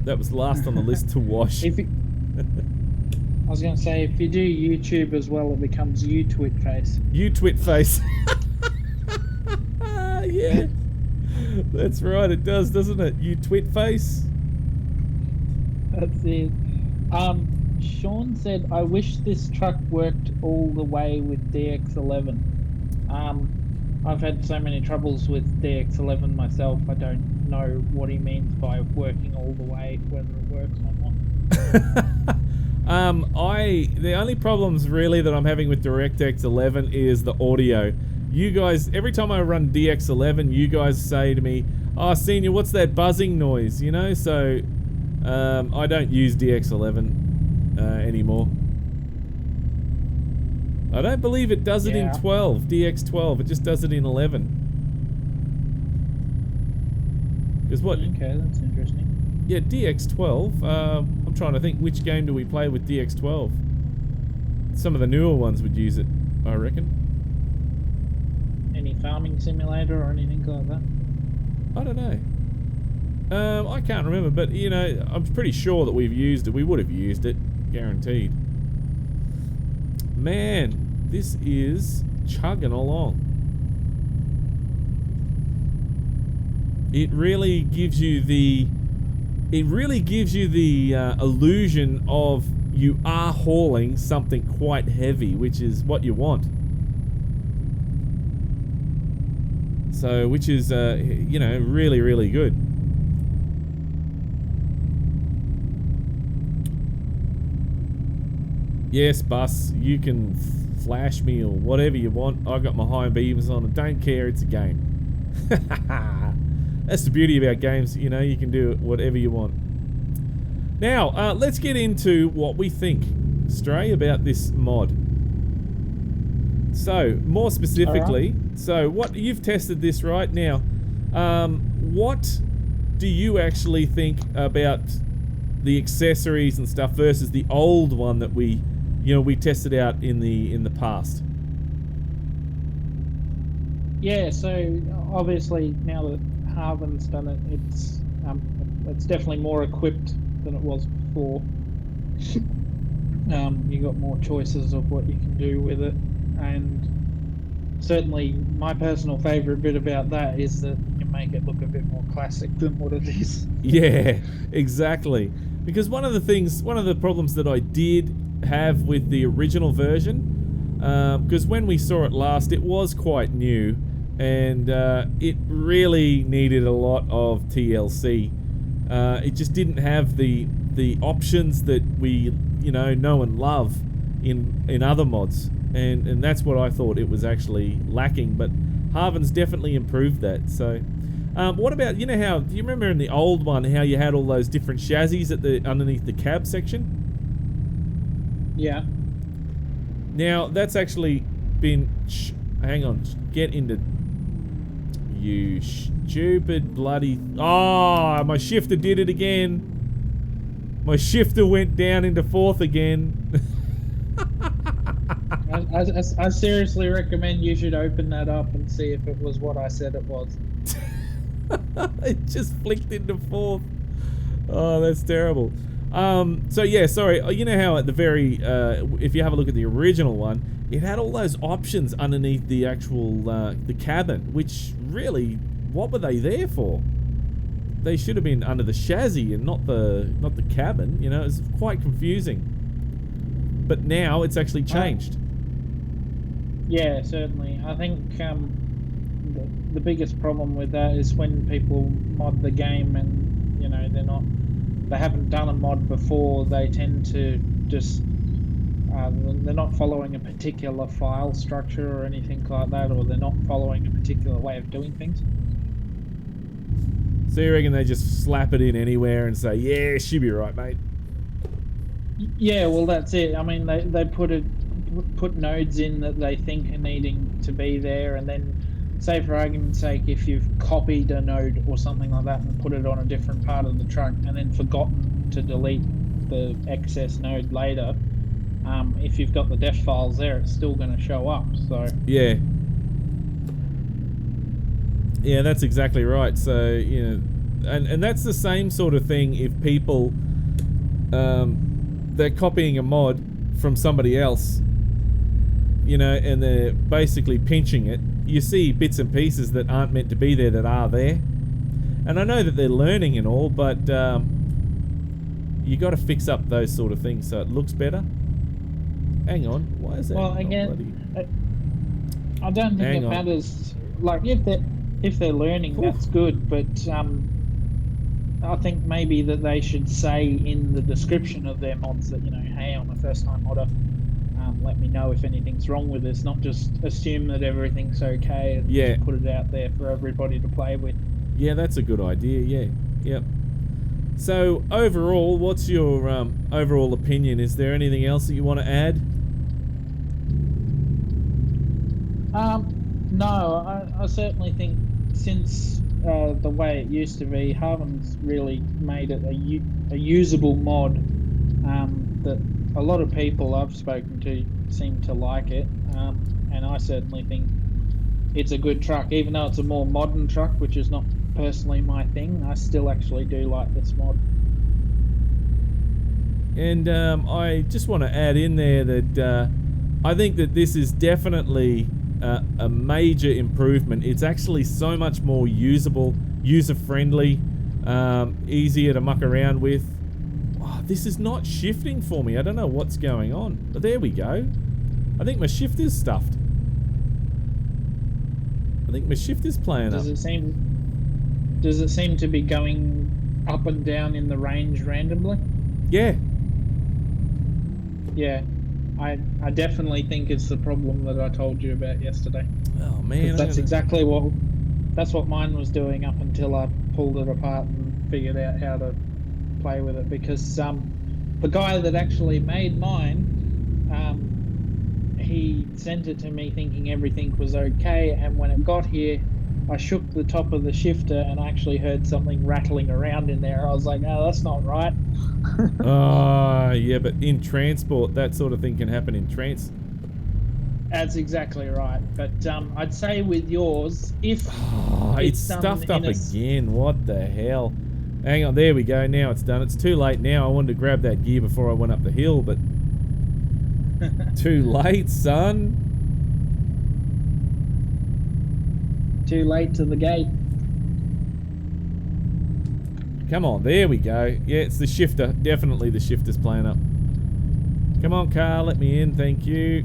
[SPEAKER 2] That was last on the list to wash.
[SPEAKER 1] I was going to say, if you do YouTube as well, it becomes you Twitface.
[SPEAKER 2] You Twitface. Yeah. That's right, it does, doesn't it? You Twitface.
[SPEAKER 1] That's it. Sean said, I wish this truck worked all the way with DX11. I've had so many troubles with DX11 myself, I don't know what he means by working all the way, whether it works or not.
[SPEAKER 2] The only problems really that I'm having with DirectX 11 is the audio. You guys, every time I run DX11, you guys say to me, "Oh, Senior, what's that buzzing noise?" You know, so I don't use DX11 anymore. I don't believe it does it in 12, DX12. It just does it in 11. Because what?
[SPEAKER 1] Okay, that's interesting.
[SPEAKER 2] Yeah, DX12. I'm trying to think, which game do we play with DX12? Some of the newer ones would use it, I reckon.
[SPEAKER 1] Any farming simulator or anything like that?
[SPEAKER 2] I don't know. I can't remember, but you know, I'm pretty sure that we've used it. We would have used it, guaranteed. Man, this is chugging along. It really gives you the illusion of you are hauling something quite heavy, which is what you want. So, which is you know, really, really good. Yes, bus, you can flash me or whatever you want. I got my high beams on. I don't care. It's a game. That's the beauty about games. You know, you can do whatever you want. Now, let's get into what we think, Stray, about this mod. So, more specifically, so what you've tested this right now. What do you actually think about the accessories and stuff versus the old one that we tested out in the past?
[SPEAKER 1] Yeah, so obviously now that Harven's done it, it's definitely more equipped than it was before. You got more choices of what you can do with it, and certainly my personal favourite bit about that is that you can make it look a bit more classic than what it is.
[SPEAKER 2] Yeah, exactly. Because one of the problems that I did have with the original version, because when we saw it last, it was quite new, and it really needed a lot of TLC. It just didn't have the options that we know and love in other mods, and that's what I thought it was actually lacking. But Harven's definitely improved that. So What about, you know how, do you remember in the old one how you had all those different chassis at the underneath the cab section?
[SPEAKER 1] Yeah.
[SPEAKER 2] Now, that's actually been... hang on, get into... You stupid bloody... Oh, my shifter did it again. My shifter went down into fourth again.
[SPEAKER 1] I seriously recommend you should open that up and see if it was what I said it was.
[SPEAKER 2] It just flicked into fourth. Oh, that's terrible. So yeah, sorry. You know how at the very, if you have a look at the original one, it had all those options underneath the actual, the cabin, which really, what were they there for? They should have been under the chassis and not the cabin. You know, it's quite confusing. But now it's actually changed.
[SPEAKER 1] Yeah, certainly. I think the biggest problem with that is when people mod the game and, you know, they haven't done a mod before, they tend to just they're not following a particular file structure or anything like that, or they're not following a particular way of doing things.
[SPEAKER 2] So you reckon they just slap it in anywhere and say, yeah, she'll be right, mate?
[SPEAKER 1] Yeah, well, that's it. I mean, they put nodes in that they think are needing to be there, and then, say for argument's sake, if you've copied a node or something like that and put it on a different part of the truck and then forgotten to delete the excess node later, if you've got the def files there, it's still going to show up. So
[SPEAKER 2] yeah, that's exactly right. So, you know, and that's the same sort of thing if people they're copying a mod from somebody else, you know, and they're basically pinching it. You see bits and pieces that aren't meant to be there that are there. And I know that they're learning and all, but you got to fix up those sort of things so it looks better. Hang on, why is that?
[SPEAKER 1] Well, again, I don't think it matters. Like if they're learning, that's good. But I think maybe that they should say in the description of their mods that, you know, hey, I'm a first-time modder. Let me know if anything's wrong with this. Not just assume that everything's okay and just put it out there for everybody to play with.
[SPEAKER 2] Yeah, that's a good idea. Yeah, yep. So overall, what's your overall opinion? Is there anything else that you want to add?
[SPEAKER 1] No, I certainly think since the way it used to be, Harven's really made it a usable mod that a lot of people I've spoken to seem to like it, and I certainly think it's a good truck, even though it's a more modern truck, which is not personally my thing. I still actually do like this mod.
[SPEAKER 2] And I just want to add in there that I think that this is definitely a major improvement. It's actually so much more usable, user-friendly, easier to muck around with. Oh, this is not shifting for me. I don't know what's going on. But there we go. I think my shifter's stuffed. I think my shifter's playing up.
[SPEAKER 1] Does it seem to be going up and down in the range randomly?
[SPEAKER 2] Yeah.
[SPEAKER 1] Yeah. I definitely think it's the problem that I told you about yesterday.
[SPEAKER 2] Oh man,
[SPEAKER 1] that's what mine was doing up until I pulled it apart and figured out how to play with it. Because the guy that actually made mine, he sent it to me thinking everything was okay, and when it got here, I shook the top of the shifter and I actually heard something rattling around in there. I was like, oh, that's not right.
[SPEAKER 2] Yeah, but in transport, that sort of thing can happen in trans.
[SPEAKER 1] That's exactly right. But I'd say with yours, if
[SPEAKER 2] it's stuffed up again. What the hell? Hang on, there we go. Now it's done. It's too late now. I wanted to grab that gear before I went up the hill, but too late, son.
[SPEAKER 1] Too late to the gate.
[SPEAKER 2] Come on, there we go. Yeah, it's the shifter. Definitely the shifter's playing up. Come on, car, let me in, thank you.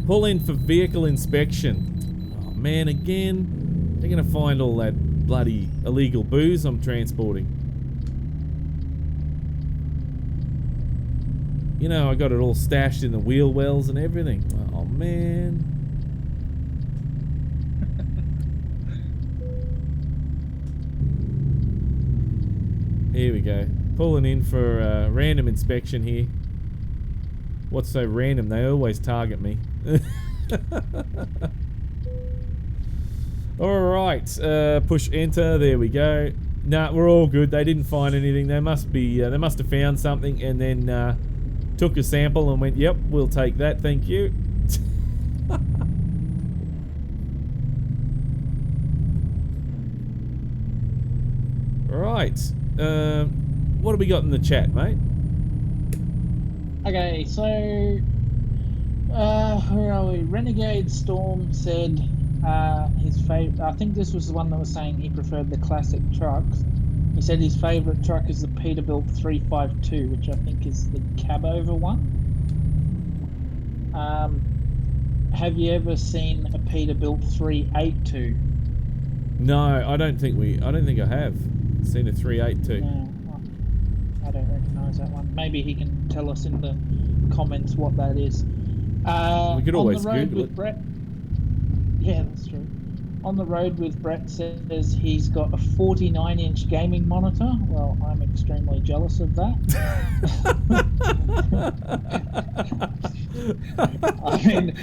[SPEAKER 2] Pull in for vehicle inspection. Oh man, again. They're gonna find all that bloody illegal booze I'm transporting. You know, I got it all stashed in the wheel wells and everything. Oh man. Here we go. Pulling in for a random inspection here. What's so random? They always target me. Alright, push enter. There we go. Nah, we're all good. They didn't find anything. They must have found something and then took a sample and went, yep, we'll take that, thank you. Right. What have we got in the chat, mate?
[SPEAKER 1] Okay, so where are we? Renegade Storm said his favorite. I think this was the one that was saying he preferred the classic trucks. He said his favorite truck is the Peterbilt 352, which I think is the cab over one. Have you ever seen a Peterbilt 382?
[SPEAKER 2] No, I don't think I have seen a 382.
[SPEAKER 1] No, I don't recognise that one. Maybe he can tell us in the comments what that is.
[SPEAKER 2] We could always
[SPEAKER 1] on the road
[SPEAKER 2] Google
[SPEAKER 1] with
[SPEAKER 2] it.
[SPEAKER 1] Brett. Yeah, that's true. On the road with Brett says he's got a 49-inch gaming monitor. Well, I'm extremely jealous of that. I mean,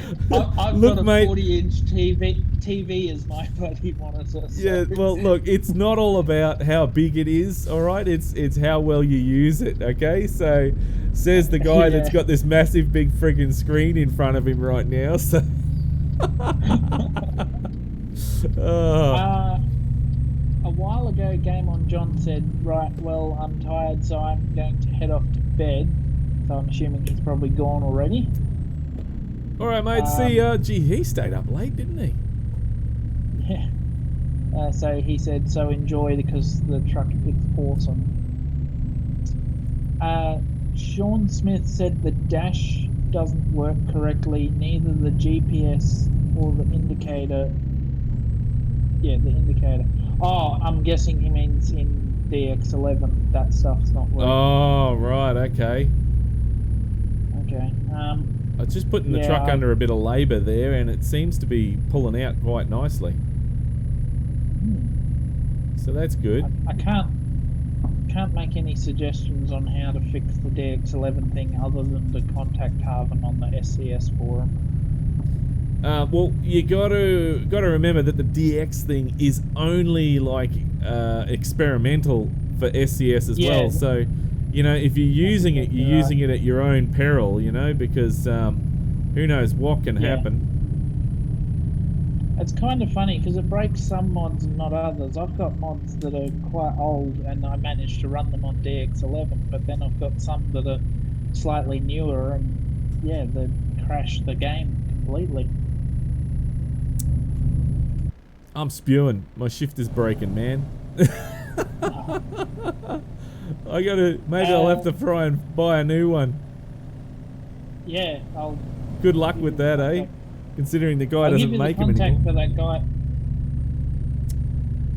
[SPEAKER 1] I've
[SPEAKER 2] Look,
[SPEAKER 1] got a
[SPEAKER 2] mate,
[SPEAKER 1] 40-inch TV as my bloody monitor. So.
[SPEAKER 2] yeah, well, look, it's not all about how big it is, all right? It's how well you use it, okay? So, says the guy that's got this massive big friggin' screen in front of him right now, so...
[SPEAKER 1] A while ago, Game On John said, right, well, I'm tired, so I'm going to head off to bed. So I'm assuming he's probably gone already.
[SPEAKER 2] All right, mate, see ya. Gee, he stayed up late, didn't he?
[SPEAKER 1] Yeah. So he said, so enjoy because the truck is awesome. Sean Smith said the dash doesn't work correctly, neither the GPS or the indicator. Yeah, the indicator. Oh, I'm guessing he means in DX11 that stuff's not working.
[SPEAKER 2] Oh, right, okay.
[SPEAKER 1] Okay.
[SPEAKER 2] I was just putting the truck under a bit of labour there, and it seems to be pulling out quite nicely. So that's good.
[SPEAKER 1] I can't make any suggestions on how to fix the DX11 thing other than to contact Harven on the SCS forum.
[SPEAKER 2] Well, you gotta remember that the DX thing is only like experimental for SCS as well. So, you know, if you're using it, you're using it at your own peril. You know, because who knows what can happen.
[SPEAKER 1] It's kind of funny because it breaks some mods and not others. I've got mods that are quite old and I managed to run them on DX11, but then I've got some that are slightly newer and yeah, they crash the game completely.
[SPEAKER 2] I'm spewing. My shift is breaking, man. Maybe I'll have to try and buy a new one.
[SPEAKER 1] Yeah,
[SPEAKER 2] Good luck with that, eh? Considering the guy doesn't make them anymore.
[SPEAKER 1] For that guy.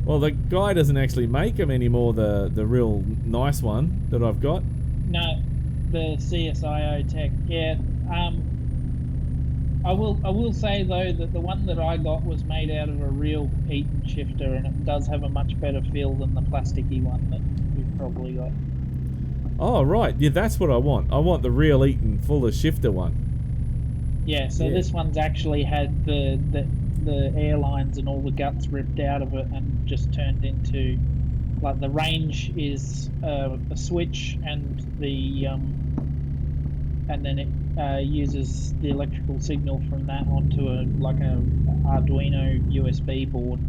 [SPEAKER 2] Well, the guy doesn't actually make them anymore, the real nice one that I've got.
[SPEAKER 1] No, the CSIO tech. Yeah. I will say though that the one that I got was made out of a real Eaton shifter, and it does have a much better feel than the plasticky one that we've probably got.
[SPEAKER 2] Oh right, yeah, that's what I want. I want the real Eaton full of shifter one.
[SPEAKER 1] Yeah, so this one's actually had the airlines and all the guts ripped out of it and just turned into, like, the range is a switch and the and then it uses the electrical signal from that onto a Arduino USB board.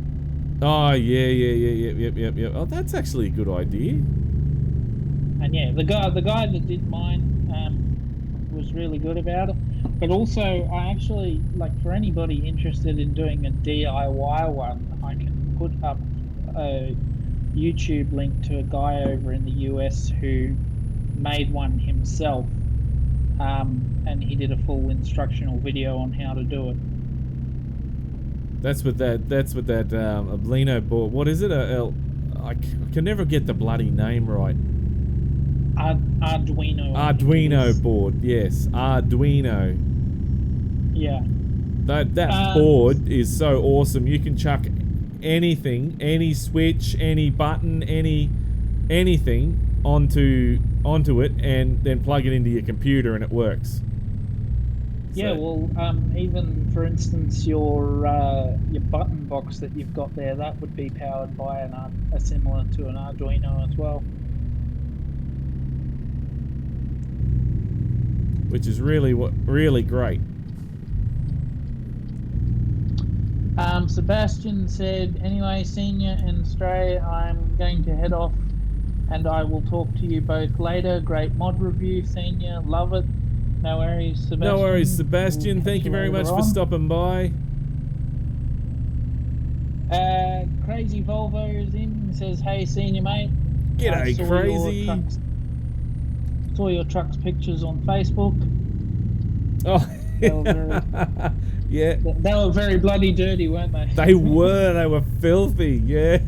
[SPEAKER 2] Oh yep. Oh, that's actually a good idea.
[SPEAKER 1] And yeah, the guy that did mine was really good about it. But also, I actually, like, for anybody interested in doing a DIY one, I can put up a YouTube link to a guy over in the US who made one himself, and he did a full instructional video on how to do it.
[SPEAKER 2] That's with that Arduino board. What is it? I can never get the bloody name right. Arduino board, yes, Arduino.
[SPEAKER 1] Yeah.
[SPEAKER 2] That board is so awesome. You can chuck anything, any switch, any button, any anything onto it and then plug it into your computer and it works.
[SPEAKER 1] Yeah,
[SPEAKER 2] So,
[SPEAKER 1] well, even for instance, your button box that you've got there, that would be powered by a similar to an Arduino as well.
[SPEAKER 2] which is really great.
[SPEAKER 1] Sebastian said, anyway, Senior and Stray, I'm going to head off and I will talk to you both later. Great mod review, Senior. Love it. No worries,
[SPEAKER 2] No worries,
[SPEAKER 1] Sebastian. We'll
[SPEAKER 2] Sebastian.
[SPEAKER 1] catch
[SPEAKER 2] Thank you
[SPEAKER 1] you
[SPEAKER 2] very much
[SPEAKER 1] later
[SPEAKER 2] for
[SPEAKER 1] on.
[SPEAKER 2] stopping by.
[SPEAKER 1] Crazy Volvo is in and says, hey, Senior mate. I
[SPEAKER 2] G'day,
[SPEAKER 1] saw
[SPEAKER 2] Crazy.
[SPEAKER 1] your truck's pictures on Facebook.
[SPEAKER 2] Oh,
[SPEAKER 1] They were very,
[SPEAKER 2] yeah.
[SPEAKER 1] they were very bloody dirty, weren't they?
[SPEAKER 2] They were filthy, yeah.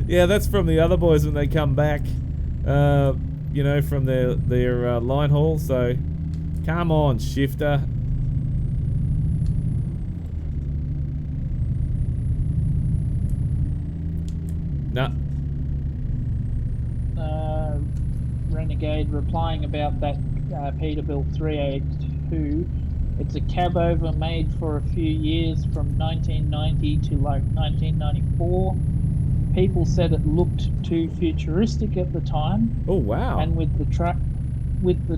[SPEAKER 2] Yeah, that's from the other boys when they come back, you know, from their line haul, so come on, shifter. Nah.
[SPEAKER 1] Renegade replying about that Peterbilt 382. It's a cab over made for a few years from 1990 to like 1994. People said it looked too futuristic at the time,
[SPEAKER 2] Oh, wow.
[SPEAKER 1] and with the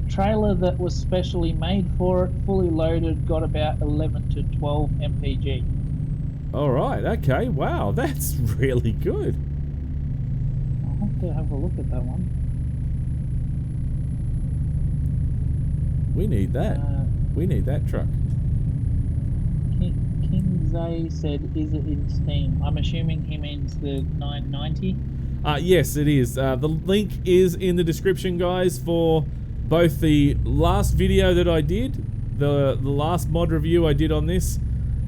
[SPEAKER 1] trailer that was specially made for it, fully loaded, got about 11 to 12 mpg.
[SPEAKER 2] All right, okay, wow, that's really good.
[SPEAKER 1] I'll have a look at that one.
[SPEAKER 2] We need that. We need that truck.
[SPEAKER 1] Kinzay said, is it in Steam? I'm assuming he means the 990.
[SPEAKER 2] Yes, it is. The link is in the description, guys, for both the last video that I did, the last mod review I did on this,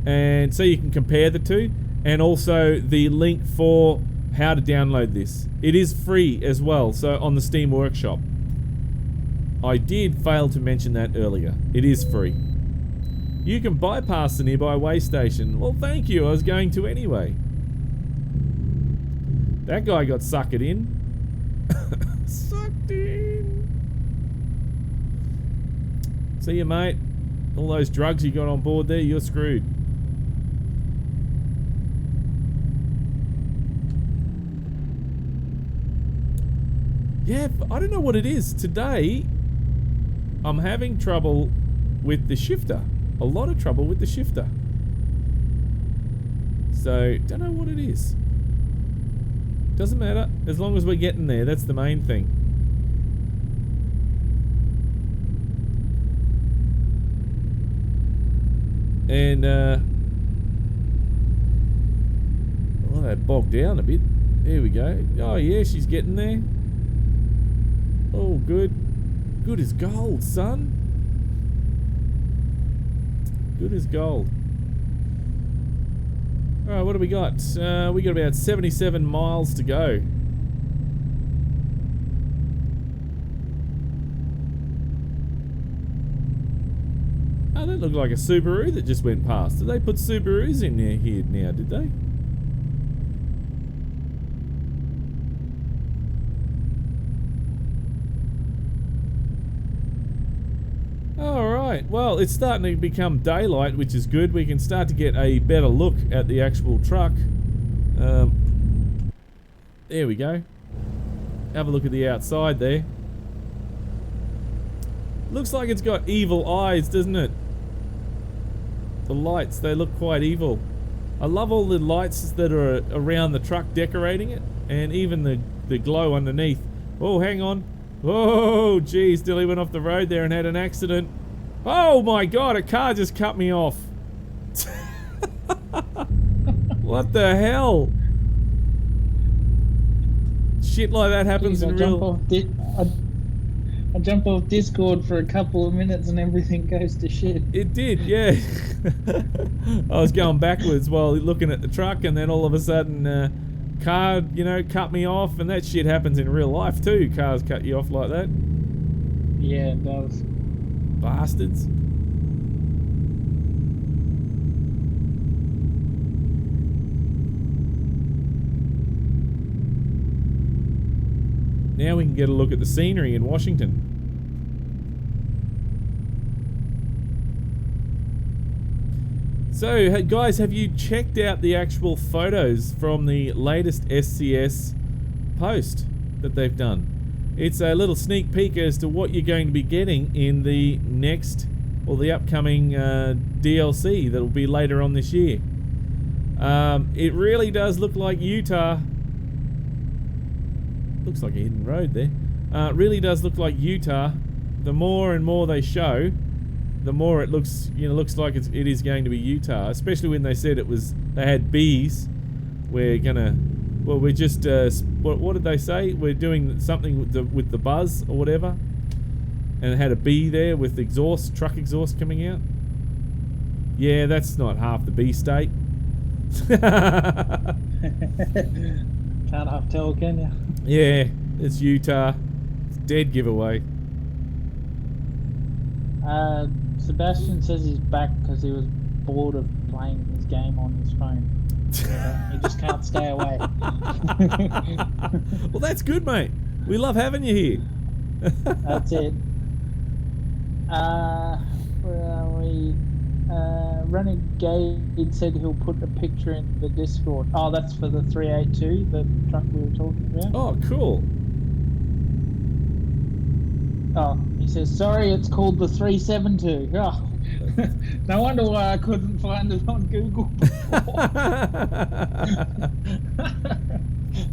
[SPEAKER 2] and so you can compare the two, and also the link for how to download this. It is free as well, so on the Steam Workshop. I did fail to mention that earlier. It is free. You can bypass the nearby way station. Well, thank you. I was going to anyway. That guy got suckered in. Sucked in. See you, mate. All those drugs you got on board there, you're screwed. Yeah, I don't know what it is. Today, I'm having trouble with the shifter. A lot of trouble with the shifter. So, don't know what it is. Doesn't matter, as long as we're getting there, that's the main thing. And, well, that bogged down a bit. There we go. Oh yeah, she's getting there. Oh, good. Good as gold, son. Good as gold. Alright, what do we got? We got about 77 miles to go. Oh, that looked like a Subaru that just went past. Did they put Subarus in there here now, did they? Alright, well, it's starting to become daylight, which is good. We can start to get a better look at the actual truck. There we go. Have a look at the outside there. Looks like it's got evil eyes, doesn't it? The lights, they look quite evil. I love all the lights that are around the truck decorating it, and even the glow underneath. Oh, hang on. Oh, geez, Dilly went off the road there and had an accident. Oh my god, a car just cut me off. What the hell? Shit like that happens in real...
[SPEAKER 1] I jump off Discord for a couple of minutes and everything goes to shit.
[SPEAKER 2] It did, yeah. I was going backwards while looking at the truck, and then all of a sudden, car, you know, cut me off, and that shit happens in real life too. Cars cut you off like that.
[SPEAKER 1] Yeah, it does.
[SPEAKER 2] Bastards. Now we can get a look at the scenery in Washington. So, hey guys, have you checked out the actual photos from the latest SCS post that they've done? It's a little sneak peek as to what you're going to be getting in the next, or the upcoming DLC that will be later on this year. It really does look like Utah. Looks like a hidden road there. It really does look like Utah. The more and more they show, the more it looks, looks like it is going to be Utah. Especially when they said they had bees. We're just, what did they say? We're doing something with the buzz or whatever. And it had a bee there with truck exhaust coming out. Yeah, that's not half the bee state.
[SPEAKER 1] Can't half tell, can you?
[SPEAKER 2] Yeah, it's Utah. It's dead giveaway.
[SPEAKER 1] Sebastian says he's back because he was bored of playing his game on his phone. He just can't stay away.
[SPEAKER 2] Well, that's good, mate. We love having you here.
[SPEAKER 1] That's it. Where are we? Renegade said he'll put a picture in the Discord. Oh, that's for the 382, the truck we were talking about.
[SPEAKER 2] Oh, cool.
[SPEAKER 1] Oh, he says, sorry, it's called the 372. Oh. No wonder why I couldn't find it on Google before.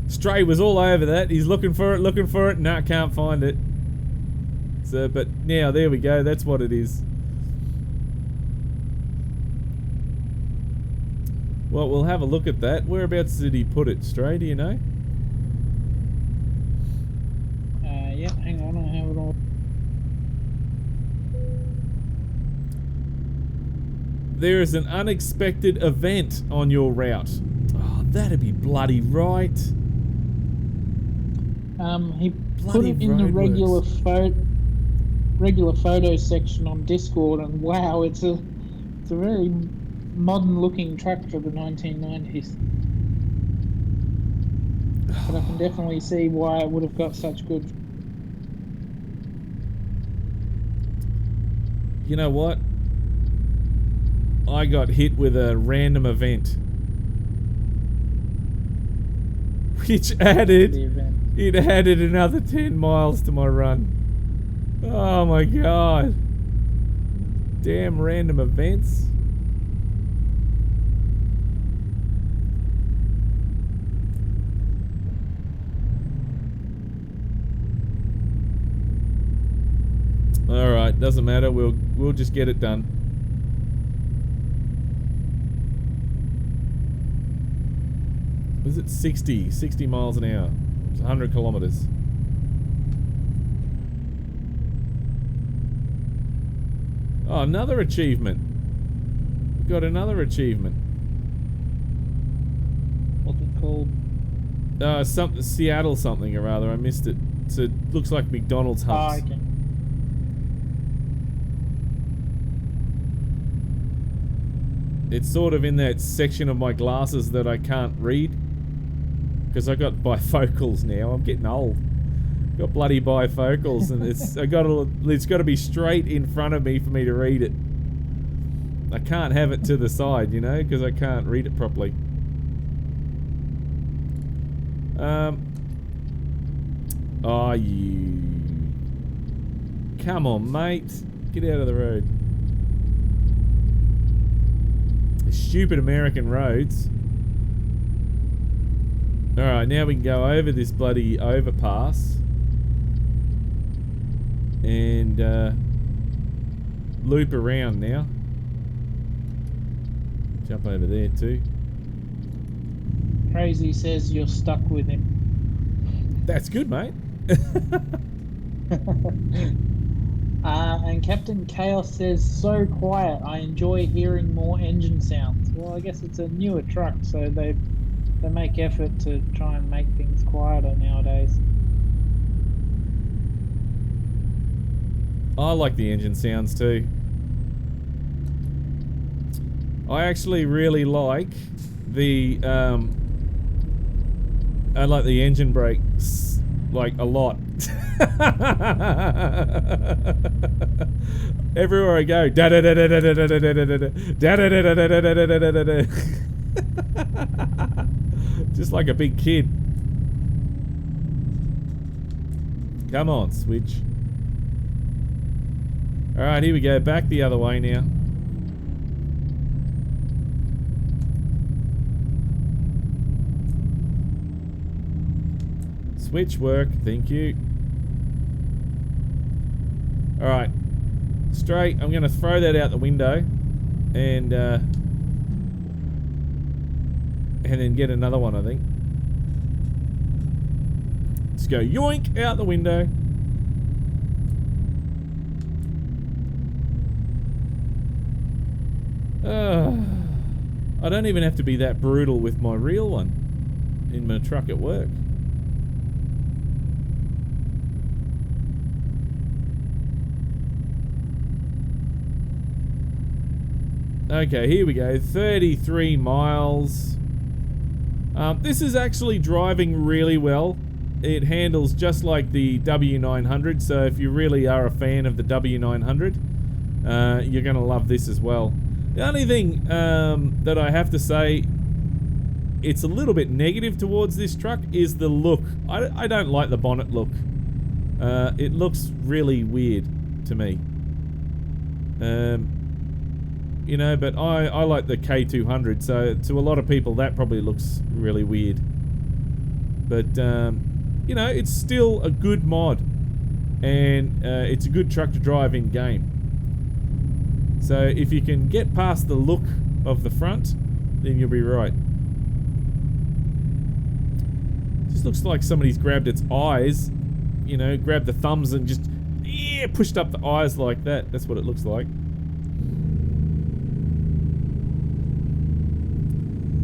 [SPEAKER 2] Stray was all over that. He's looking for it. Nah, can't find it. So, but now, there we go. That's what it is. Well, we'll have a look at that. Whereabouts did he put it, Stray? Do you know?
[SPEAKER 1] Yeah, hang on, I have it all.
[SPEAKER 2] There is an unexpected event on your route. Oh, that'd be bloody right.
[SPEAKER 1] He put it in the regular photo section on Discord, and wow, it's a very modern looking truck for the 1990s. But I can definitely see why it would have got such good.
[SPEAKER 2] You know what? I got hit with a random event, which added another 10 miles to my run. Oh my god. Damn random events. Alright, doesn't matter, we'll just get it done. Was it 60 miles an hour? It's 100 kilometers. Oh, another achievement. We've got another achievement.
[SPEAKER 1] What's it called?
[SPEAKER 2] Seattle something or other. I missed it. So it looks like McDonald's humps.
[SPEAKER 1] Oh, okay.
[SPEAKER 2] It's sort of in that section of my glasses that I can't read. Because I got bifocals now. I'm getting old. Got bloody bifocals, and it's got to be straight in front of me for me to read it. I can't have it to the side, because I can't read it properly. Oh, you. Come on, mate. Get out of the road. Stupid American roads. Alright, now we can go over this bloody overpass. And loop around now. Jump over there too.
[SPEAKER 1] Crazy says you're stuck with him.
[SPEAKER 2] That's good, mate.
[SPEAKER 1] And Captain Chaos says, so quiet, I enjoy hearing more engine sounds. Well, I guess it's a newer truck, so they make effort to try and make things quieter nowadays.
[SPEAKER 2] I like the engine sounds too. I actually really like the engine brakes like a lot. Everywhere I go, da da da da da da da da da da da da da da da da da da da. Just like a big kid. Come on, switch. Alright, here we go. Back the other way now. Switch work, thank you. Alright. Straight, I'm going to throw that out the window. And then get another one, I think. Let's go yoink out the window. I don't even have to be that brutal with my real one in my truck at work. Okay, here we go. 33 miles. This is actually driving really well. It handles just like the W900, so if you really are a fan of the W900, you're going to love this as well. The only thing that I have to say it's a little bit negative towards this truck is the look. I don't like the bonnet look. It looks really weird to me. You know, but I like the K200, so to a lot of people that probably looks really weird. But, you know, it's still a good mod. And it's a good truck to drive in game. So if you can get past the look of the front, then you'll be right. Just looks like somebody's grabbed its eyes, you know, grabbed the thumbs and just, yeah, pushed up the eyes like that. That's what it looks like.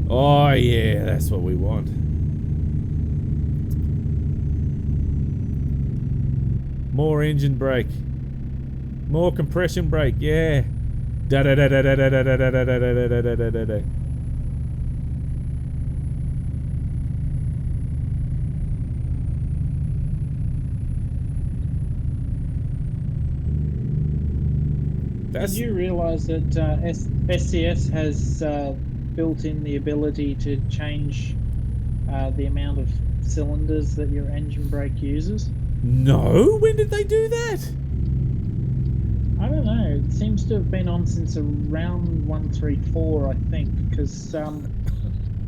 [SPEAKER 2] Oh yeah, that's what we want. More engine brake. More compression brake, yeah. Da da da da da da da da da da da da da da da da.
[SPEAKER 1] Did you realise that SCS has built in the ability to change the amount of cylinders that your engine brake uses?
[SPEAKER 2] No? When did they do that?
[SPEAKER 1] I don't know. It seems to have been on since around 134, I think, because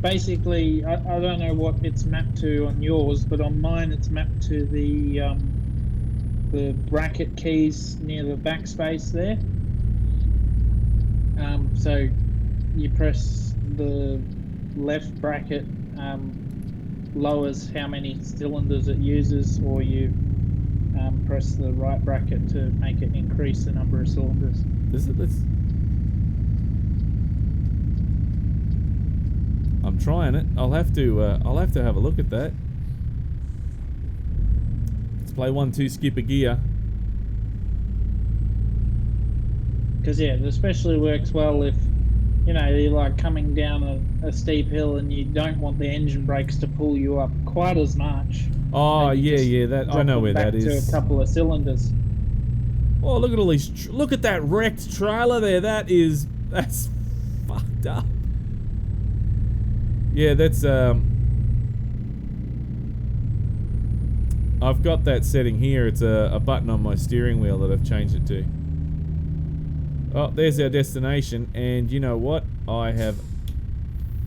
[SPEAKER 1] basically, I don't know what it's mapped to on yours, but on mine it's mapped to the bracket keys near the backspace there. So you press the left bracket, lowers how many cylinders it uses, or you press the right bracket to make it increase the number of cylinders.
[SPEAKER 2] Is it? I'm trying it. I'll have to have a look at that. Let's play 1-2 skip a gear.
[SPEAKER 1] Because yeah, it especially works well if, you know, you're like coming down a steep hill and you don't want the engine brakes to pull you up quite as much.
[SPEAKER 2] Oh yeah, that I know where that is.
[SPEAKER 1] To a couple of cylinders.
[SPEAKER 2] Oh, look at all these! Look at that wrecked trailer there. That's fucked up. Yeah, that's I've got that setting here. It's a button on my steering wheel that I've changed it to. Oh, there's our destination, and you know what? I have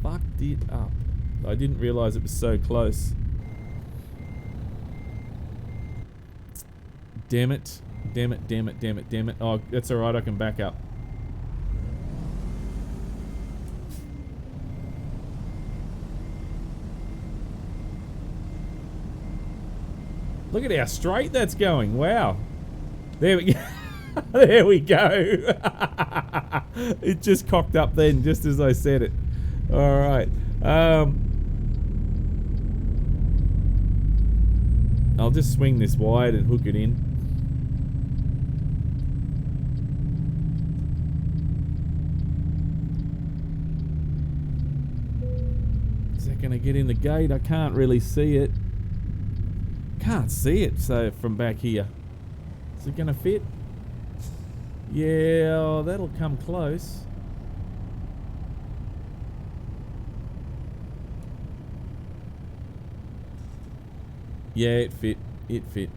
[SPEAKER 2] fucked it up. I didn't realise it was so close. Damn it. Damn it, damn it, damn it, damn it. Oh, that's alright, I can back up. Look at how straight that's going. Wow. There we go. There we go. It just cocked up then, just as I said it. Alright. I'll just swing this wide and hook it in. Is that going to get in the gate? I can't really see it. can't see it so from back here. Is it gonna fit? Yeah, oh, that'll come close. Yeah, it fit. It fit.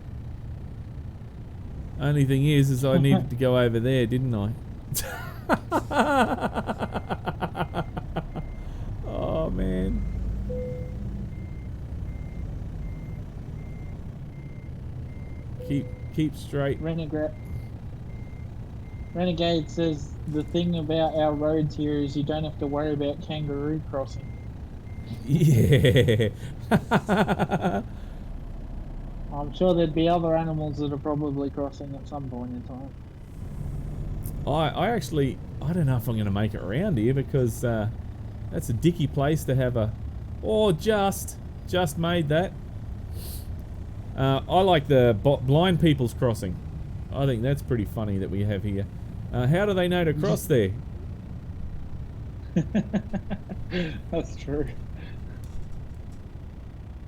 [SPEAKER 2] Only thing is I needed to go over there, didn't I? Oh man. Keep straight.
[SPEAKER 1] Renegade says the thing about our roads here is you don't have to worry about kangaroo crossing.
[SPEAKER 2] Yeah.
[SPEAKER 1] I'm sure there'd be other animals that are probably crossing at some point in time.
[SPEAKER 2] I actually, I don't know if I'm going to make it around here because that's a dicky place to have a... Oh, just made that. I like the blind people's crossing. I think that's pretty funny that we have here. How do they know to cross there?
[SPEAKER 1] That's true.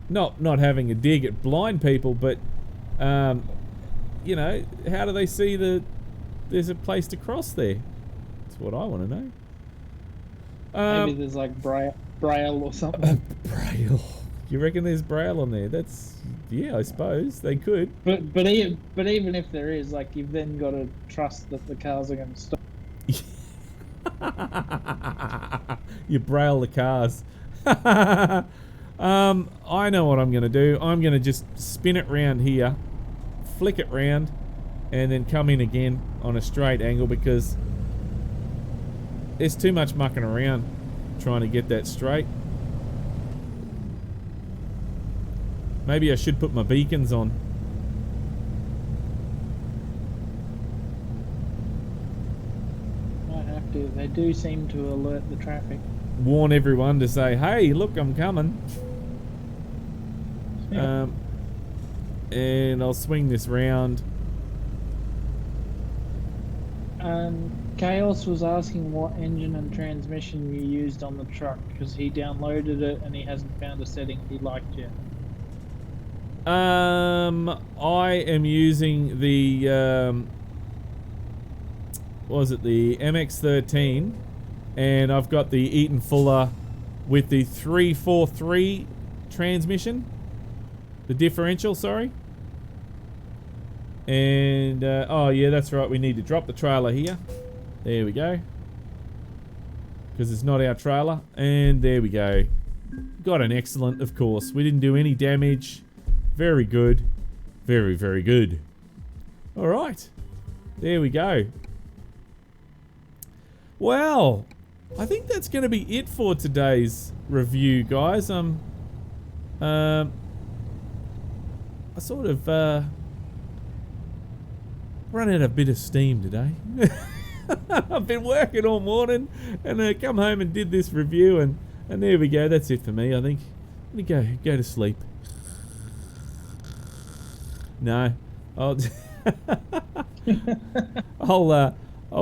[SPEAKER 2] Not having a dig at blind people, but you know, how do they see that there's a place to cross there? That's what I want to know.
[SPEAKER 1] Maybe there's like braille or something.
[SPEAKER 2] Braille. You reckon there's braille on there? That's, yeah, I suppose they could.
[SPEAKER 1] But even if there is, like, you've then got to trust that the cars are going to stop.
[SPEAKER 2] You braille the cars. I know what I'm going to do. I'm going to just spin it round here, flick it round, and then come in again on a straight angle because there's too much mucking around trying to get that straight. Maybe I should put my beacons on.
[SPEAKER 1] Might have to. They do seem to alert the traffic.
[SPEAKER 2] Warn everyone to say, hey, look, I'm coming.
[SPEAKER 1] Yeah.
[SPEAKER 2] And I'll swing this round.
[SPEAKER 1] Chaos was asking what engine and transmission you used on the truck because he downloaded it and he hasn't found a setting he liked yet.
[SPEAKER 2] I am using the was it the MX-13, and I've got the Eaton Fuller with the 343 transmission, the differential, sorry. And oh yeah, that's right, we need to drop the trailer here. There we go, because it's not our trailer. And there we go, got an excellent. Of course, we didn't do any damage. Very good. Very, very good. Alright. There we go. Well, I think that's going to be it for today's review, guys. I sort of run out a bit of steam today. I've been working all morning and I come home and did this review, and there we go. That's it for me, I think. Let me go to sleep. No, I'll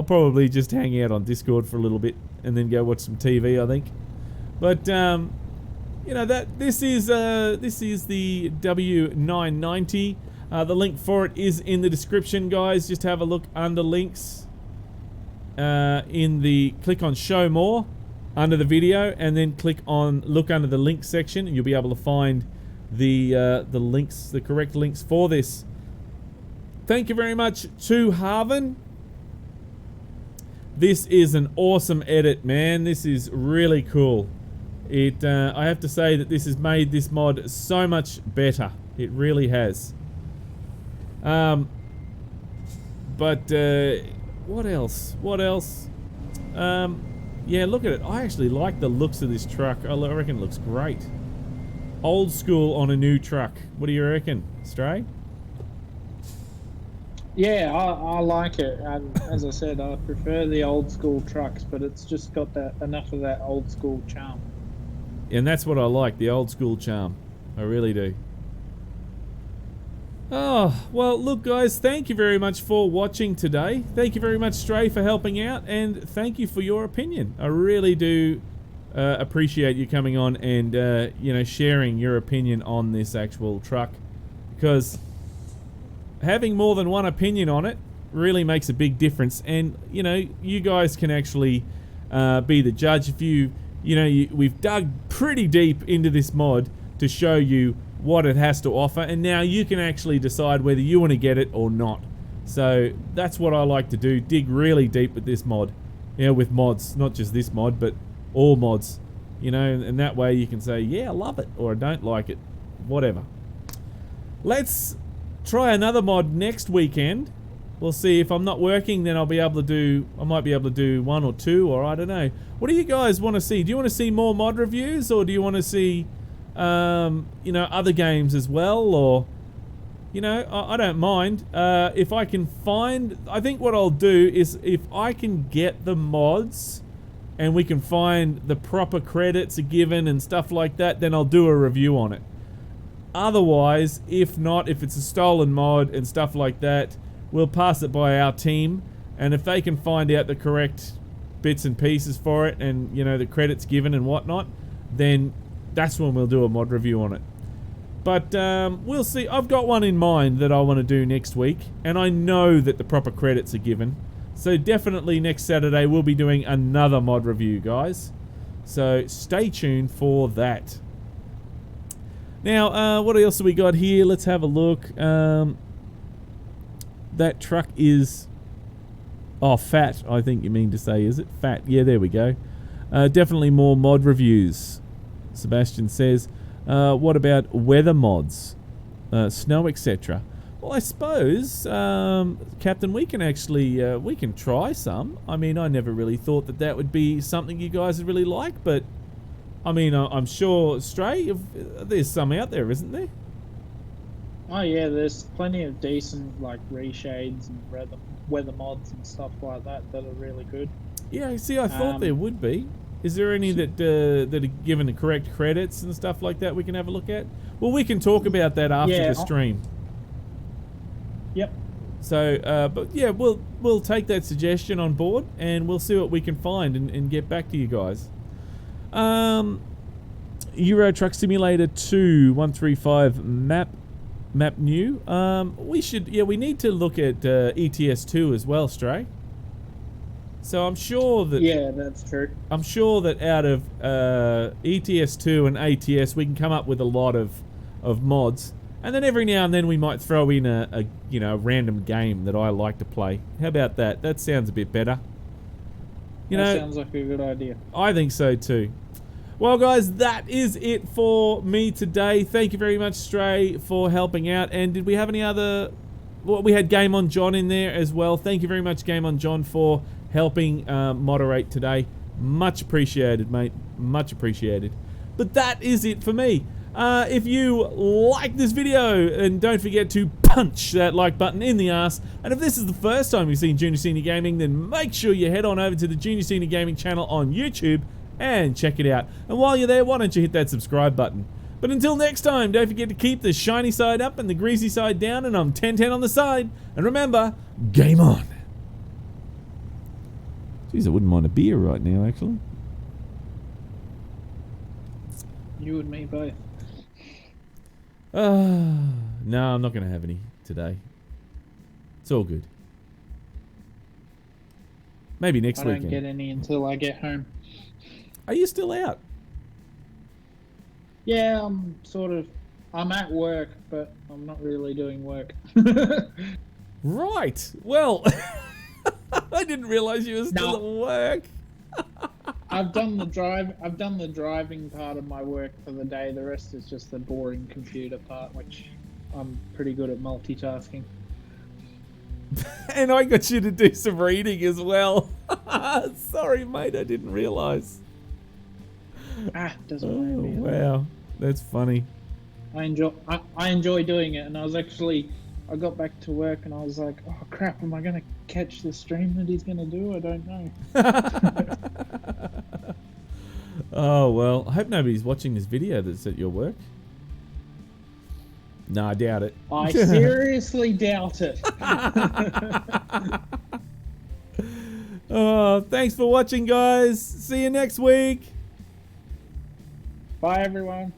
[SPEAKER 2] probably just hang out on Discord for a little bit and then go watch some TV, I think. But you know, that this is the W990. The link for it is in the description, guys. Just have a look under links. Click on Show More under the video, and then look under the link section, and you'll be able to find the links, the correct links for this. Thank you very much to Harven. This is an awesome edit, man. This is really cool. I have to say that this has made this mod so much better. It really has. But what else? Yeah, look at it. I actually like the looks of this truck. I reckon it looks great. Old school on a new truck. What do you reckon, Stray?
[SPEAKER 1] Yeah, I like it. As I said, I prefer the old school trucks, but it's just got enough of that old school charm.
[SPEAKER 2] And that's what I like, the old school charm. I really do. Oh, well, look, guys, thank you very much for watching today. Thank you very much, Stray, for helping out, and thank you for your opinion. I really do appreciate you coming on and, you know, sharing your opinion on this actual truck, because having more than one opinion on it really makes a big difference. And you know, you guys can actually be the judge. If we've dug pretty deep into this mod to show you what it has to offer, and now you can actually decide whether you want to get it or not. So that's what I like to do, dig really deep with this mod, with mods, not just this mod but all mods, and that way you can say, yeah, I love it, or I don't like it, whatever. Let's try another mod next weekend. We'll see. If I'm not working, then I might be able to do one or two, or I don't know. What do you guys want to see? Do you want to see more mod reviews, or do you want to see other games as well? Or I don't mind. If I can find, I think what I'll do is, if I can get the mods and we can find the proper credits are given and stuff like that, then I'll do a review on it. Otherwise, if not, if it's a stolen mod and stuff like that, we'll pass it by our team, and if they can find out the correct bits and pieces for it, and the credits given and whatnot, then that's when we'll do a mod review on it. But we'll see. I've got one in mind that I want to do next week, and I know that the proper credits are given. So definitely next Saturday we'll be doing another mod review, guys. So stay tuned for that. Now, what else have we got here? Let's have a look. That truck is... Oh, fat, I think you mean to say, is it? Fat, yeah, there we go. Definitely more mod reviews, Sebastian says. What about weather mods? Snow, etc. Well, I suppose, Captain, we can actually, we can try some. I mean, I never really thought that would be something you guys would really like, but, I mean, I'm sure, Stray, there's some out there, isn't there?
[SPEAKER 1] Oh yeah, there's plenty of decent like reshades and weather mods and stuff like that are really good.
[SPEAKER 2] Yeah, see, I thought there would be. Is there any that are given the correct credits and stuff like that we can have a look at? Well, we can talk about that after the stream.
[SPEAKER 1] Yep.
[SPEAKER 2] So, but yeah, we'll take that suggestion on board, and we'll see what we can find and get back to you guys. Euro Truck Simulator 2 135 map new. We need to look at ETS2 as well, Stray. So I'm sure that...
[SPEAKER 1] Yeah, that's true.
[SPEAKER 2] I'm sure that out of ETS2 and ATS, we can come up with a lot of mods. And then every now and then we might throw in a random game that I like to play. How about that? That sounds a bit better.
[SPEAKER 1] That sounds like a good idea.
[SPEAKER 2] I think so too. Well, guys, that is it for me today. Thank you very much, Stray, for helping out. And did we have any other... Well, we had Game On John in there as well. Thank you very much, Game On John, for helping moderate today. Much appreciated, mate. Much appreciated. But that is it for me. If you like this video, and don't forget to punch that like button in the ass. And if this is the first time you've seen Junior Senior Gaming, then make sure you head on over to the Junior Senior Gaming channel on YouTube and check it out. And while you're there, why don't you hit that subscribe button? But until next time, don't forget to keep the shiny side up and the greasy side down, and I'm 10-10 on the side. And remember, game on. Jeez, I wouldn't mind a beer right now, actually.
[SPEAKER 1] You and me both.
[SPEAKER 2] No, I'm not going to have any today. It's all good. Maybe next weekend.
[SPEAKER 1] I don't get any until I get home.
[SPEAKER 2] Are you still out?
[SPEAKER 1] Yeah, I'm at work, but I'm not really doing work.
[SPEAKER 2] Right. Well, I didn't realize you were still at work.
[SPEAKER 1] I've done the driving part of my work for the day. The rest is just the boring computer part, which I'm pretty good at multitasking.
[SPEAKER 2] And I got you to do some reading as well. Sorry, mate, I didn't realize.
[SPEAKER 1] Doesn't matter.
[SPEAKER 2] Wow, that's funny.
[SPEAKER 1] I enjoy doing it, and I got back to work and I was like, oh crap, am I gonna catch the stream that he's gonna do? I don't know.
[SPEAKER 2] Oh well, I hope nobody's watching this video that's at your work. No, I doubt it.
[SPEAKER 1] I seriously doubt it.
[SPEAKER 2] Oh, thanks for watching, guys. See you next week.
[SPEAKER 1] Bye, everyone.